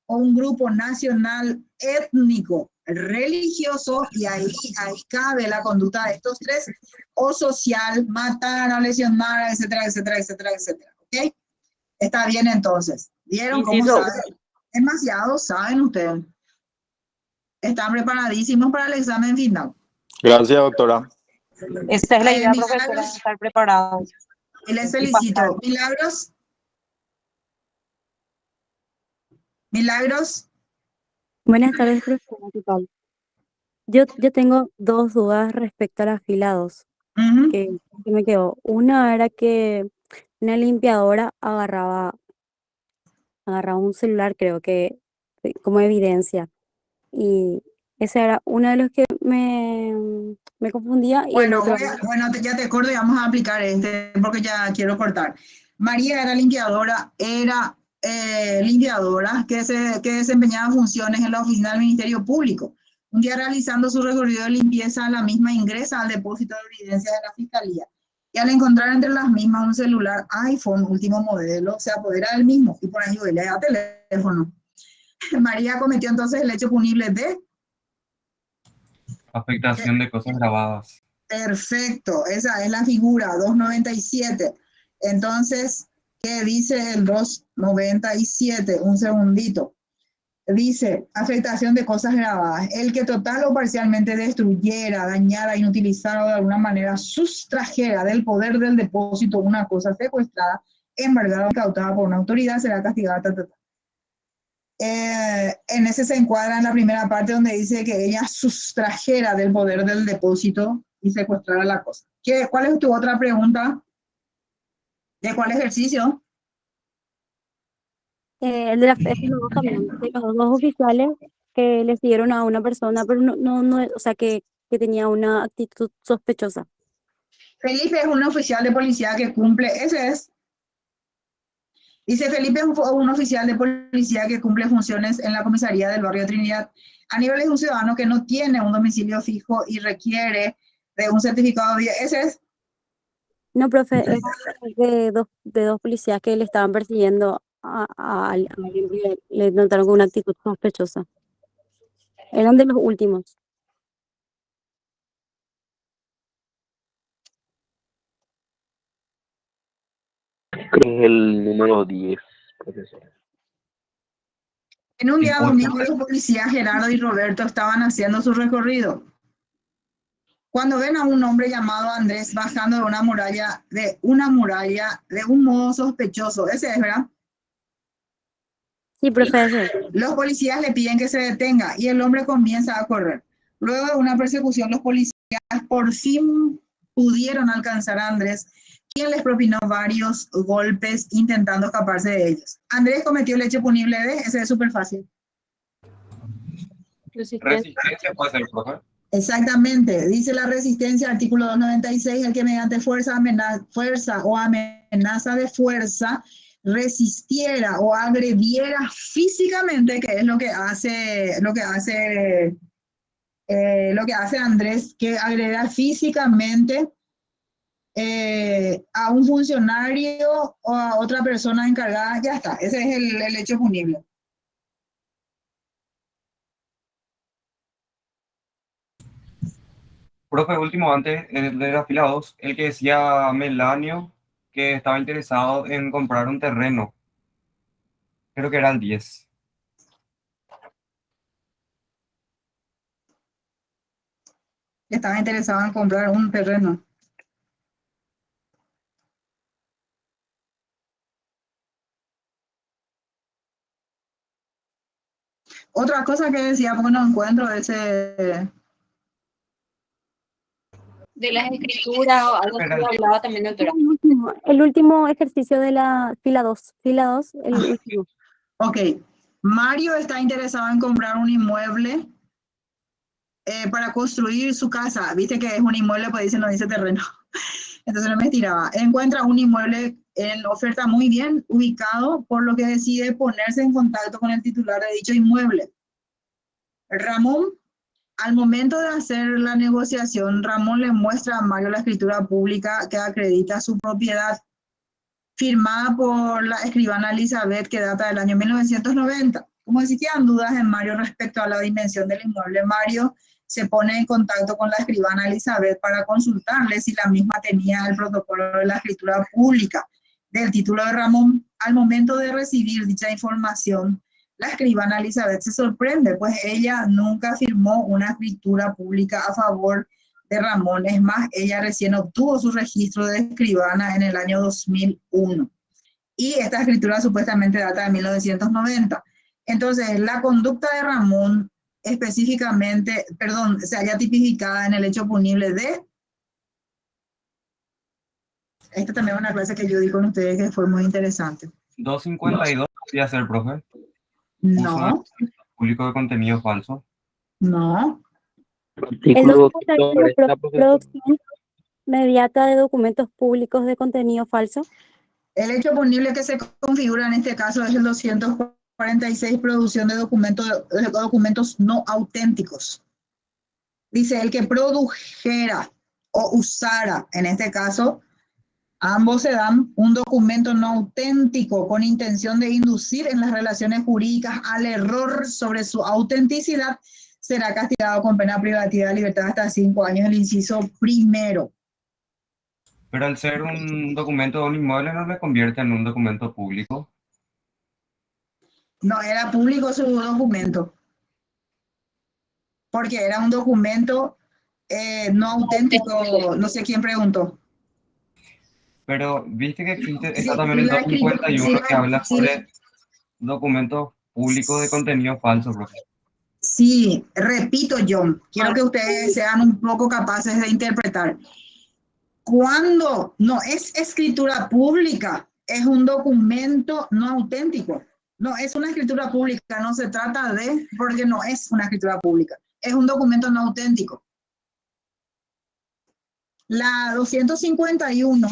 Speaker 1: o un grupo nacional, étnico, religioso, y ahí cabe la conducta de estos tres, o social, matar, a lesionar, etcétera, etcétera, etcétera, etcétera. ¿Ok? Está bien entonces. ¿Vieron cómo saben? Demasiado saben ustedes. Están preparadísimos para el examen final.
Speaker 9: Gracias, doctora.
Speaker 8: Esa es la idea,
Speaker 1: Milagros,
Speaker 8: profesora, estar preparados.
Speaker 1: y les
Speaker 8: Y pasar.
Speaker 1: felicito. Milagros. Milagros.
Speaker 12: Buenas tardes, profesora, ¿qué tal? Yo tengo dos dudas respecto a la fila 2
Speaker 1: Ujú.
Speaker 12: que me quedó. Una era que una limpiadora agarraba un celular, creo que como evidencia. Y ese era uno de los que me confundía y el
Speaker 1: Bueno,
Speaker 12: otro,
Speaker 1: ya te acuerdo y vamos a aplicar porque ya quiero cortar. María era limpiadora, limpiadora que desempeñaba funciones en la oficina del Ministerio Público. Un día, realizando su recorrido de limpieza, la misma ingresa al depósito de evidencias de la Fiscalía. Y al encontrar entre las mismas un celular iPhone último modelo, se apodera del mismo y por ahí le da teléfono. María cometió entonces el hecho punible de...
Speaker 7: Afectación de cosas grabadas.
Speaker 1: Perfecto, esa es la figura 297. Entonces, ¿qué dice el 297? Un segundito. Dice, afectación de cosas grabadas. El que total o parcialmente destruyera, dañara, inutilizara o de alguna manera sustrajera del poder del depósito una cosa secuestrada, embargada o incautada por una autoridad, será castigada. En ese se encuadra en la primera parte donde dice que ella sustrajera del poder del depósito y secuestrara la cosa. ¿Cuál es tu otra pregunta? ¿De cuál ejercicio?
Speaker 12: el de la fila 2 también, de los dos oficiales que le siguieron a una persona, pero no, o sea, que tenía una actitud sospechosa.
Speaker 1: Felipe es un oficial de policía que cumple, ese es. Dice, Felipe es un oficial de policía que cumple funciones en la comisaría del barrio de Trinidad. A nivel de un ciudadano que no tiene un domicilio fijo y requiere de un certificado de... Ese es.
Speaker 12: No, profe, es de dos policías que le estaban persiguiendo a alguien que le notaron con una actitud sospechosa. Eran de los últimos.
Speaker 13: Creo que es el número 10, profesor.
Speaker 1: En un día domingo, los policías Gerardo y Roberto estaban haciendo su recorrido, cuando ven a un hombre llamado Andrés bajando de una muralla de un modo sospechoso. Ese es, ¿verdad?
Speaker 12: Sí, profe.
Speaker 1: Los policías le piden que se detenga y el hombre comienza a correr. Luego de una persecución, los policías por fin pudieron alcanzar a Andrés, quien les propinó varios golpes intentando escaparse de ellos. Andrés cometió el hecho punible de... Ese es súper fácil.
Speaker 7: Resistencia puede ser, profe.
Speaker 1: Exactamente, dice la resistencia, artículo 296, el que mediante fuerza o amenaza de fuerza resistiera o agrediera físicamente, que es lo que hace Andrés, que agreda físicamente a un funcionario o a otra persona encargada, ya está, ese es el hecho punible.
Speaker 7: Profe, último, antes de la fila 2, el que decía Melanio que estaba interesado en comprar un terreno. Creo que era el 10.
Speaker 1: Estaba interesado en comprar un terreno. Otra cosa que decía, porque no encuentro ese...
Speaker 10: De las escrituras o algo así hablaba también, doctora.
Speaker 12: El último ejercicio de la fila 2. Fila 2, el último.
Speaker 1: Ok. Mario está interesado en comprar un inmueble para construir su casa. Viste que es un inmueble, pues dice, no dice terreno. Entonces no me estiraba. Encuentra un inmueble en oferta muy bien ubicado, por lo que decide ponerse en contacto con el titular de dicho inmueble. Ramón, al momento de hacer la negociación, Ramón le muestra a Mario la escritura pública que acredita su propiedad, firmada por la escribana Elizabeth, que data del año 1990. Como existían dudas en Mario respecto a la dimensión del inmueble, Mario se pone en contacto con la escribana Elizabeth para consultarle si la misma tenía el protocolo de la escritura pública del título de Ramón. Al momento de recibir dicha información, la escribana Elizabeth se sorprende, pues ella nunca firmó una escritura pública a favor de Ramón. Es más, ella recién obtuvo su registro de escribana en el año 2001. Y esta escritura supuestamente data de 1990. Entonces, la conducta de Ramón específicamente, perdón, se halla tipificada en el hecho punible de... Esta también es una clase que yo di con ustedes que fue muy interesante.
Speaker 7: 252 podría ser, profe.
Speaker 1: No,
Speaker 7: Público de contenido falso.
Speaker 1: no.
Speaker 12: El
Speaker 13: Artículo
Speaker 12: 241,
Speaker 13: 40, profesor.
Speaker 12: producción mediata de documentos públicos de contenido falso.
Speaker 1: El hecho punible que se configura en este caso es el 246, producción de documentos no auténticos. Dice, el que produjera o usara, en este caso, ambos se dan un documento no auténtico con intención de inducir en las relaciones jurídicas al error sobre su autenticidad, será castigado con pena privativa de libertad hasta 5 años, el inciso primero.
Speaker 7: Pero al ser un documento de un inmueble no le convierte en un documento público.
Speaker 1: No, era público su documento. Porque era un documento no auténtico, no sé quién preguntó.
Speaker 7: Pero viste que existe, está
Speaker 1: Sí,
Speaker 7: también el
Speaker 1: la escritura,
Speaker 7: 251 que habla
Speaker 1: sí,
Speaker 7: sobre documentos públicos de contenido falso, profe.
Speaker 1: sí, repito, John, quiero que ustedes sean un poco capaces de interpretar. Cuando no es escritura pública, es un documento no auténtico. No es una escritura pública, no se trata de, porque no es una escritura pública, es un documento no auténtico. La 251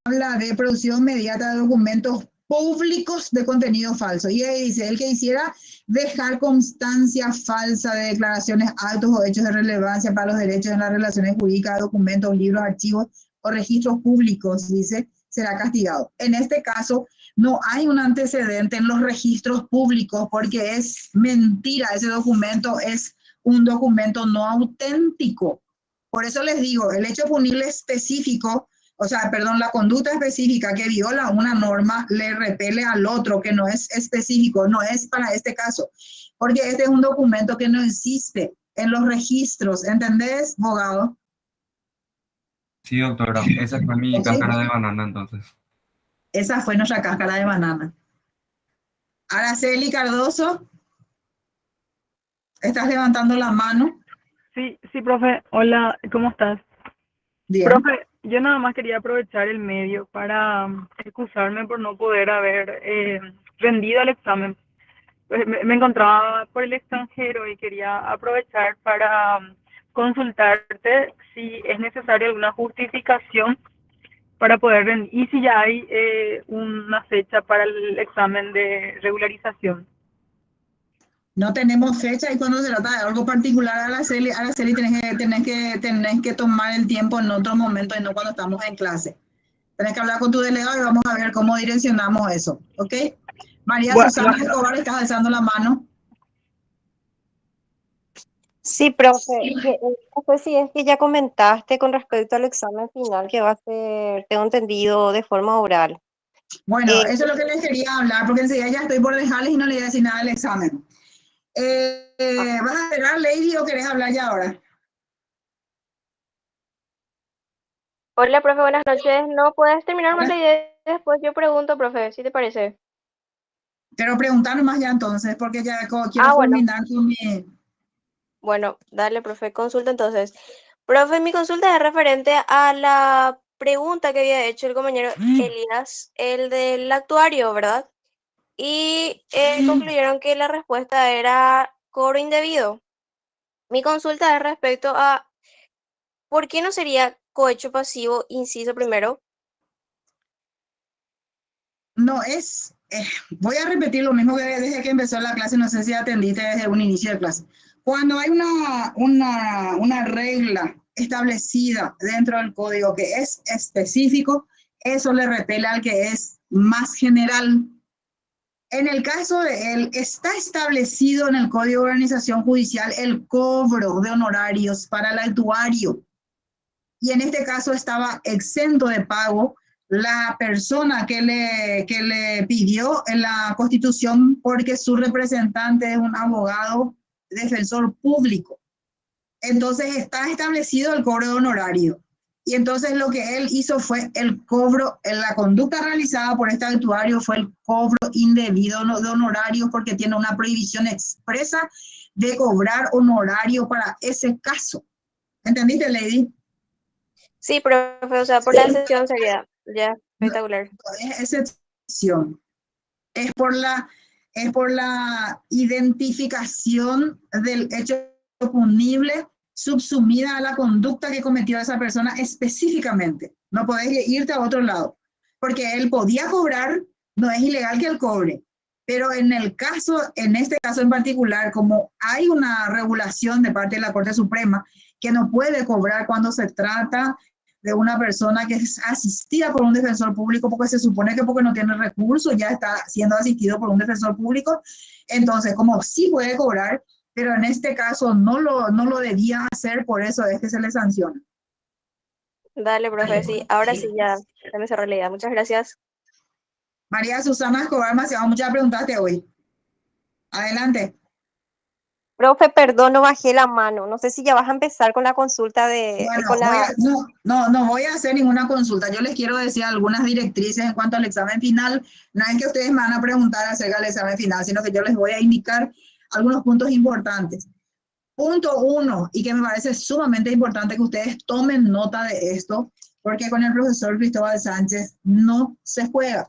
Speaker 1: habla de producción mediata de documentos públicos de contenido falso. Y ahí dice, el que hiciera dejar constancia falsa de declaraciones, actos o hechos de relevancia para los derechos en las relaciones jurídicas, documentos, libros, archivos o registros públicos, dice, será castigado. En este caso, no hay un antecedente en los registros públicos porque es mentira, ese documento es un documento no auténtico. Por eso les digo, el hecho punible específico, o sea, perdón, la conducta específica que viola una norma le repele al otro que no es específico, no es para este caso, porque este es un documento que no existe en los registros, ¿entendés, abogado?
Speaker 7: Sí, doctora, esa fue mi cáscara de banana entonces.
Speaker 1: Esa fue nuestra cáscara de banana. Araceli Cardoso, ¿estás levantando la mano?
Speaker 14: Sí, sí, profe. Hola, ¿cómo estás?
Speaker 1: Bien.
Speaker 14: Profe, yo nada más quería aprovechar el medio para excusarme por no poder haber rendido el examen. Me encontraba por el extranjero y quería aprovechar para consultarte si es necesaria alguna justificación para poder rendir y si ya hay una fecha para el examen de regularización.
Speaker 1: No tenemos fecha y cuando se trata de algo particular, Araceli, tenés que tomar el tiempo en otro momento y no cuando estamos en clase. Tenés que hablar con tu delegado y vamos a ver cómo direccionamos eso, ¿ok? María Susana Escobar, estás alzando la mano.
Speaker 8: Sí, profe. No sé si es que ya comentaste con respecto al examen final que va a ser, tengo entendido, de forma oral.
Speaker 1: Bueno, eso es lo que les quería hablar, porque enseguida ya estoy por dejarles y no le voy a decir nada del examen. ¿Vas a esperar, Lady, o querés hablar ya ahora?
Speaker 8: Hola, profe, buenas noches. ¿No puedes terminar más la idea y después yo pregunto, profe, si te parece?
Speaker 1: Pero preguntar nomás ya entonces, porque ya quiero
Speaker 8: Ah, bueno.
Speaker 1: culminar con mi...
Speaker 8: Bueno, dale, profe, consulta entonces. Profe, mi consulta es referente a la pregunta que había hecho el compañero Elías, el del actuario, ¿verdad? Y concluyeron que la respuesta era cobro indebido. Mi consulta es respecto a ¿por qué no sería cohecho pasivo, inciso primero?
Speaker 1: No es... voy a repetir lo mismo que desde que empezó la clase, no sé si atendiste desde un inicio de clase. Cuando hay una regla establecida dentro del código que es específico, eso le repele al que es más general. En el caso de él, está establecido en el Código de Organización Judicial el cobro de honorarios para el actuario. Y en este caso estaba exento de pago la persona que le pidió en la Constitución porque su representante es un abogado defensor público. Entonces está establecido el cobro de honorario. Y entonces lo que él hizo fue el cobro, en la conducta realizada por este actuario fue el cobro indebido de honorarios porque tiene una prohibición expresa de cobrar honorario para ese caso. ¿Entendiste, Lady?
Speaker 8: Sí, profe, o sea, por la excepción sería ya espectacular.
Speaker 1: Es excepción. Es por la identificación del hecho punible subsumida a la conducta que cometió esa persona específicamente. No podés irte a otro lado, porque él podía cobrar, no es ilegal que él cobre, pero en este caso en particular, como hay una regulación de parte de la Corte Suprema que no puede cobrar cuando se trata de una persona que es asistida por un defensor público, porque se supone que porque no tiene recursos ya está siendo asistido por un defensor público, entonces como sí puede cobrar, pero en este caso no lo debía hacer, por eso es que se le sanciona.
Speaker 8: Dale, profe, sí, ahora sí ya me cerró la idea. Muchas gracias.
Speaker 1: María Susana Escobar Maciado, muchas preguntaste hoy. Adelante.
Speaker 8: Profe, perdón, no bajé la mano. No sé si ya vas a empezar con la consulta
Speaker 1: Bueno, no voy a hacer ninguna consulta. Yo les quiero decir algunas directrices en cuanto al examen final. No es que ustedes me van a preguntar acerca del examen final, sino que yo les voy a indicar algunos puntos importantes. Punto 1, y que me parece sumamente importante que ustedes tomen nota de esto, porque con el profesor Cristóbal Sánchez no se juega.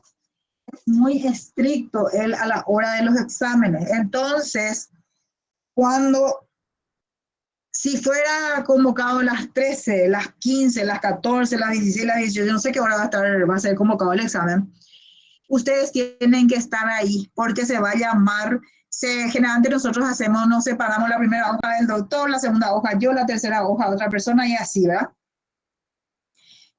Speaker 1: Es muy estricto él a la hora de los exámenes. Entonces, si fuera convocado las 13, las 15, las 14, las 16, las 18, no sé qué hora va a ser convocado el examen, ustedes tienen que estar ahí porque se va a llamar, generalmente nosotros nos separamos la primera hoja del doctor, la segunda hoja yo, la tercera hoja otra persona y así, ¿verdad?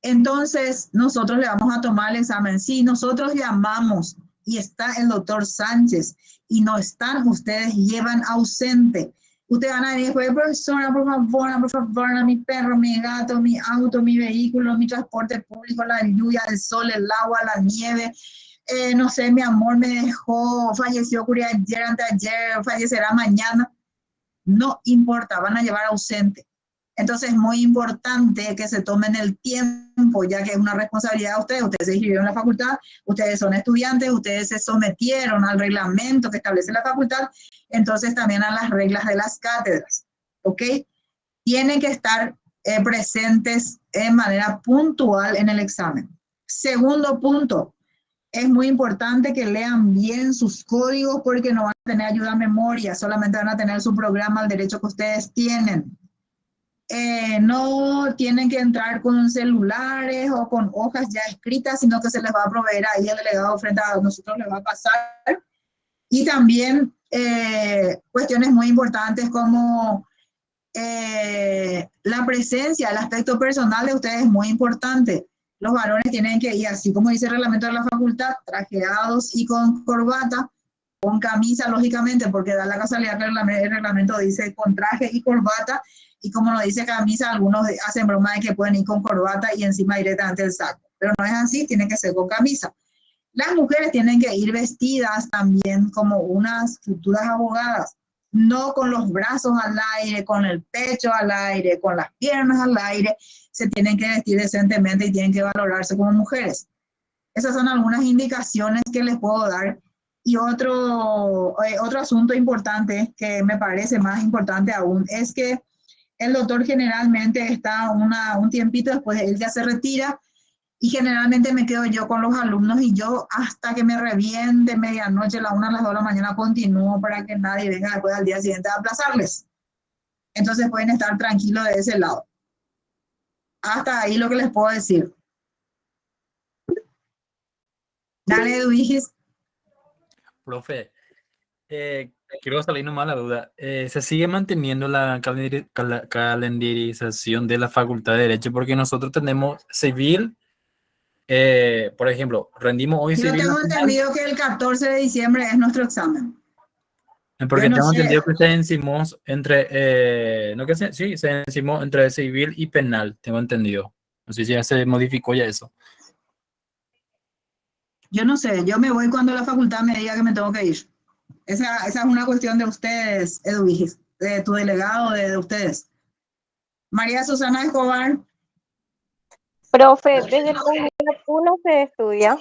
Speaker 1: Entonces, nosotros le vamos a tomar el examen. Si nosotros llamamos y está el doctor Sánchez y no están, ustedes llevan ausente. Ustedes van a venir después, profesora, por favor, a mi perro, mi gato, mi auto, mi vehículo, mi transporte público, la lluvia, el sol, el agua, la nieve. No sé, mi amor me dejó, falleció ayer, anteayer, fallecerá mañana. No importa, van a llevar ausente. Entonces es muy importante que se tomen el tiempo, ya que es una responsabilidad de ustedes. Ustedes se inscribieron en la facultad, ustedes son estudiantes, ustedes se sometieron al reglamento que establece la facultad, entonces también a las reglas de las cátedras, ¿ok? Tienen que estar presentes de manera puntual en el examen. Segundo punto, es muy importante que lean bien sus códigos porque no van a tener ayuda a memoria, solamente van a tener su programa, el derecho que ustedes tienen. No tienen que entrar con celulares o con hojas ya escritas, sino que se les va a proveer ahí el delegado frente a nosotros, les va a pasar. Y también cuestiones muy importantes como la presencia, el aspecto personal de ustedes es muy importante. Los varones tienen que ir, así como dice el reglamento de la facultad, trajeados y con corbata, con camisa, lógicamente, porque da la casualidad que el reglamento dice con traje y corbata, y como no dice camisa, algunos hacen broma de que pueden ir con corbata y encima directamente el saco. Pero no es así, tienen que ser con camisa. Las mujeres tienen que ir vestidas también como unas futuras abogadas. no con los brazos al aire, con el pecho al aire, con las piernas al aire, se tienen que vestir decentemente y tienen que valorarse como mujeres. Esas son algunas indicaciones que les puedo dar. Y otro asunto importante, que me parece más importante aún, es que el doctor generalmente está un tiempito después, él ya se retira y generalmente me quedo yo con los alumnos y yo hasta que me reviente medianoche, la 1 a las 2 de la mañana continúo para que nadie venga después al día siguiente a aplazarles. Entonces pueden estar tranquilos de ese lado. Hasta ahí lo que les puedo decir. Dale, Eduigis.
Speaker 11: Profe, quiero salir nomás la duda. ¿Se sigue manteniendo la calendarización de la Facultad de Derecho? Porque nosotros tenemos civil, por ejemplo, rendimos hoy
Speaker 1: Yo
Speaker 11: civil
Speaker 1: tengo
Speaker 11: nacional,
Speaker 1: entendido que el 14 de diciembre es nuestro examen.
Speaker 11: porque
Speaker 1: Yo no
Speaker 11: tengo
Speaker 1: sé.
Speaker 11: entendido que se encimó entre, no que sí, se encimó entre civil y penal, tengo entendido. No sé si ya se modificó ya eso.
Speaker 1: Yo no sé, yo me voy cuando la facultad me diga que me tengo que ir. Esa es una cuestión de ustedes, Eduigis, de tu delegado, de ustedes. María Susana Escobar.
Speaker 8: Profe, desde la unidad 1 se estudia.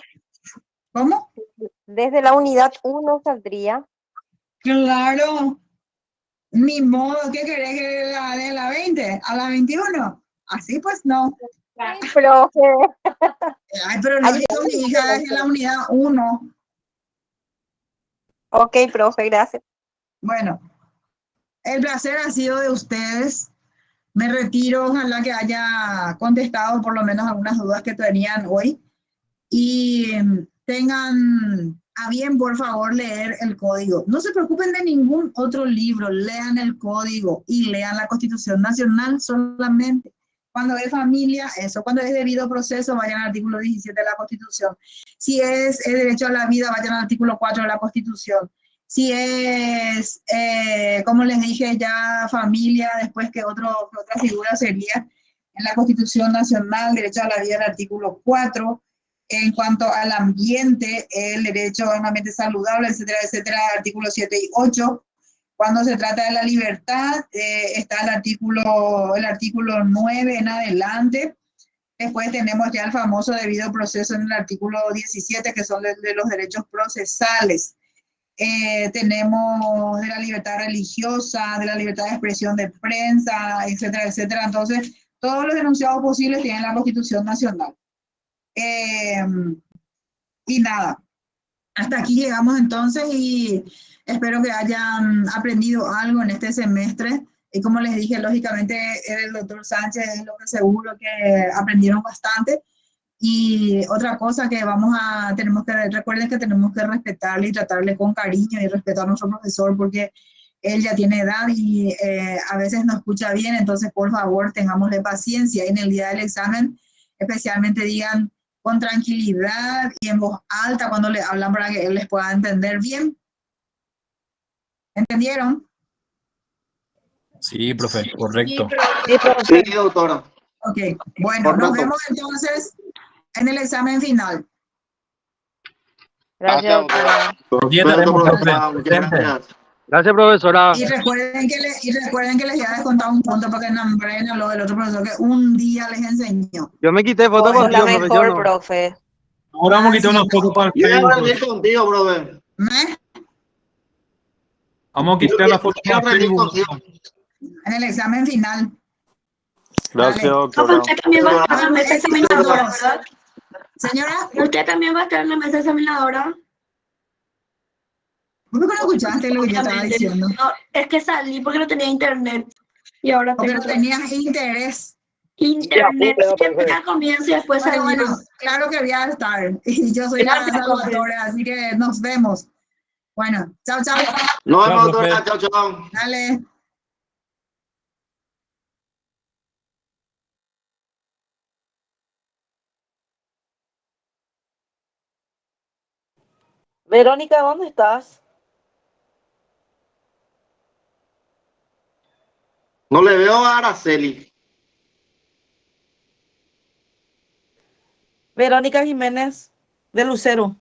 Speaker 1: ¿Cómo?
Speaker 8: Desde la unidad 1 saldría.
Speaker 1: Claro. Ni modo, ¿qué querés que de la 20 a la 21? Así pues no.
Speaker 8: Profe.
Speaker 1: Ay, pero lógico, mi hija es en la unidad 1.
Speaker 8: Ok, profe, gracias.
Speaker 1: Bueno, el placer ha sido de ustedes. Me retiro, ojalá que haya contestado por lo menos algunas dudas que tenían hoy. Y tengan a bien, por favor, leer el código. No se preocupen de ningún otro libro, lean el código y lean la Constitución Nacional solamente. Cuando es familia, eso. Cuando es debido proceso, vayan al artículo 17 de la Constitución. Si es el derecho a la vida, vayan al artículo 4 de la Constitución. Si es, como les dije, ya familia, después que otra figura sería en la Constitución Nacional, derecho a la vida, el artículo 4. En cuanto al ambiente, el derecho a un ambiente saludable, etcétera, etcétera, artículos 7 y 8. Cuando se trata de la libertad, está el artículo 9 en adelante. Después tenemos ya el famoso debido proceso en el artículo 17, que son de los derechos procesales. Tenemos de la libertad religiosa, de la libertad de expresión de prensa, etcétera, etcétera. Entonces, todos los enunciados posibles tienen la Constitución Nacional. Y nada, hasta aquí llegamos entonces y espero que hayan aprendido algo en este semestre. Y como les dije, lógicamente el doctor Sánchez es lo que seguro que aprendieron bastante. Y otra cosa que recuerden que tenemos que respetarle y tratarle con cariño y respetar a nuestro profesor porque él ya tiene edad y a veces no escucha bien, entonces por favor tengámosle paciencia y en el día del examen especialmente digan con tranquilidad y en voz alta cuando le hablan para que él les pueda entender bien. ¿Entendieron?
Speaker 11: Sí, profe, correcto.
Speaker 6: Sí, doctora.
Speaker 1: Ok, bueno, nos vemos entonces en el examen final.
Speaker 8: Gracias, doctora.
Speaker 13: Gracias, profesora.
Speaker 1: Y recuerden que les había descontado un punto porque nombren a lo del otro profesor que un día les enseñó.
Speaker 13: Yo me quité foto
Speaker 8: Sos la
Speaker 13: contigo,
Speaker 8: mejor,
Speaker 13: profesor.
Speaker 8: profe.
Speaker 11: Ahora vamos a quitar una foto para el
Speaker 6: Yo ya aprendí
Speaker 11: Facebook.
Speaker 6: contigo, profe.
Speaker 11: Vamos a quitar la foto para el Facebook.
Speaker 1: En el examen final.
Speaker 9: Gracias,
Speaker 1: Dale.
Speaker 9: doctora.
Speaker 15: Usted también va a estar en la mesa examinadora.
Speaker 1: Señora,
Speaker 15: Usted también va a estar en la mesa examinadora.
Speaker 1: ¿por qué no escuchaste lo que yo estaba diciendo?
Speaker 15: No, es que salí porque no tenía internet. Y ahora
Speaker 1: Porque
Speaker 15: tengo
Speaker 1: no tenías interés.
Speaker 15: internet. Siempre al comienzo y después salí.
Speaker 1: Bueno, claro que voy a estar. Y yo soy la
Speaker 15: Gracias,
Speaker 1: Salvatore, así que nos vemos. Bueno, chao, chao.
Speaker 6: Nos vemos, doctora. Chao, chao.
Speaker 1: Dale.
Speaker 2: Verónica, ¿dónde estás?
Speaker 6: No le veo a Araceli.
Speaker 2: Verónica Jiménez, de Lucero.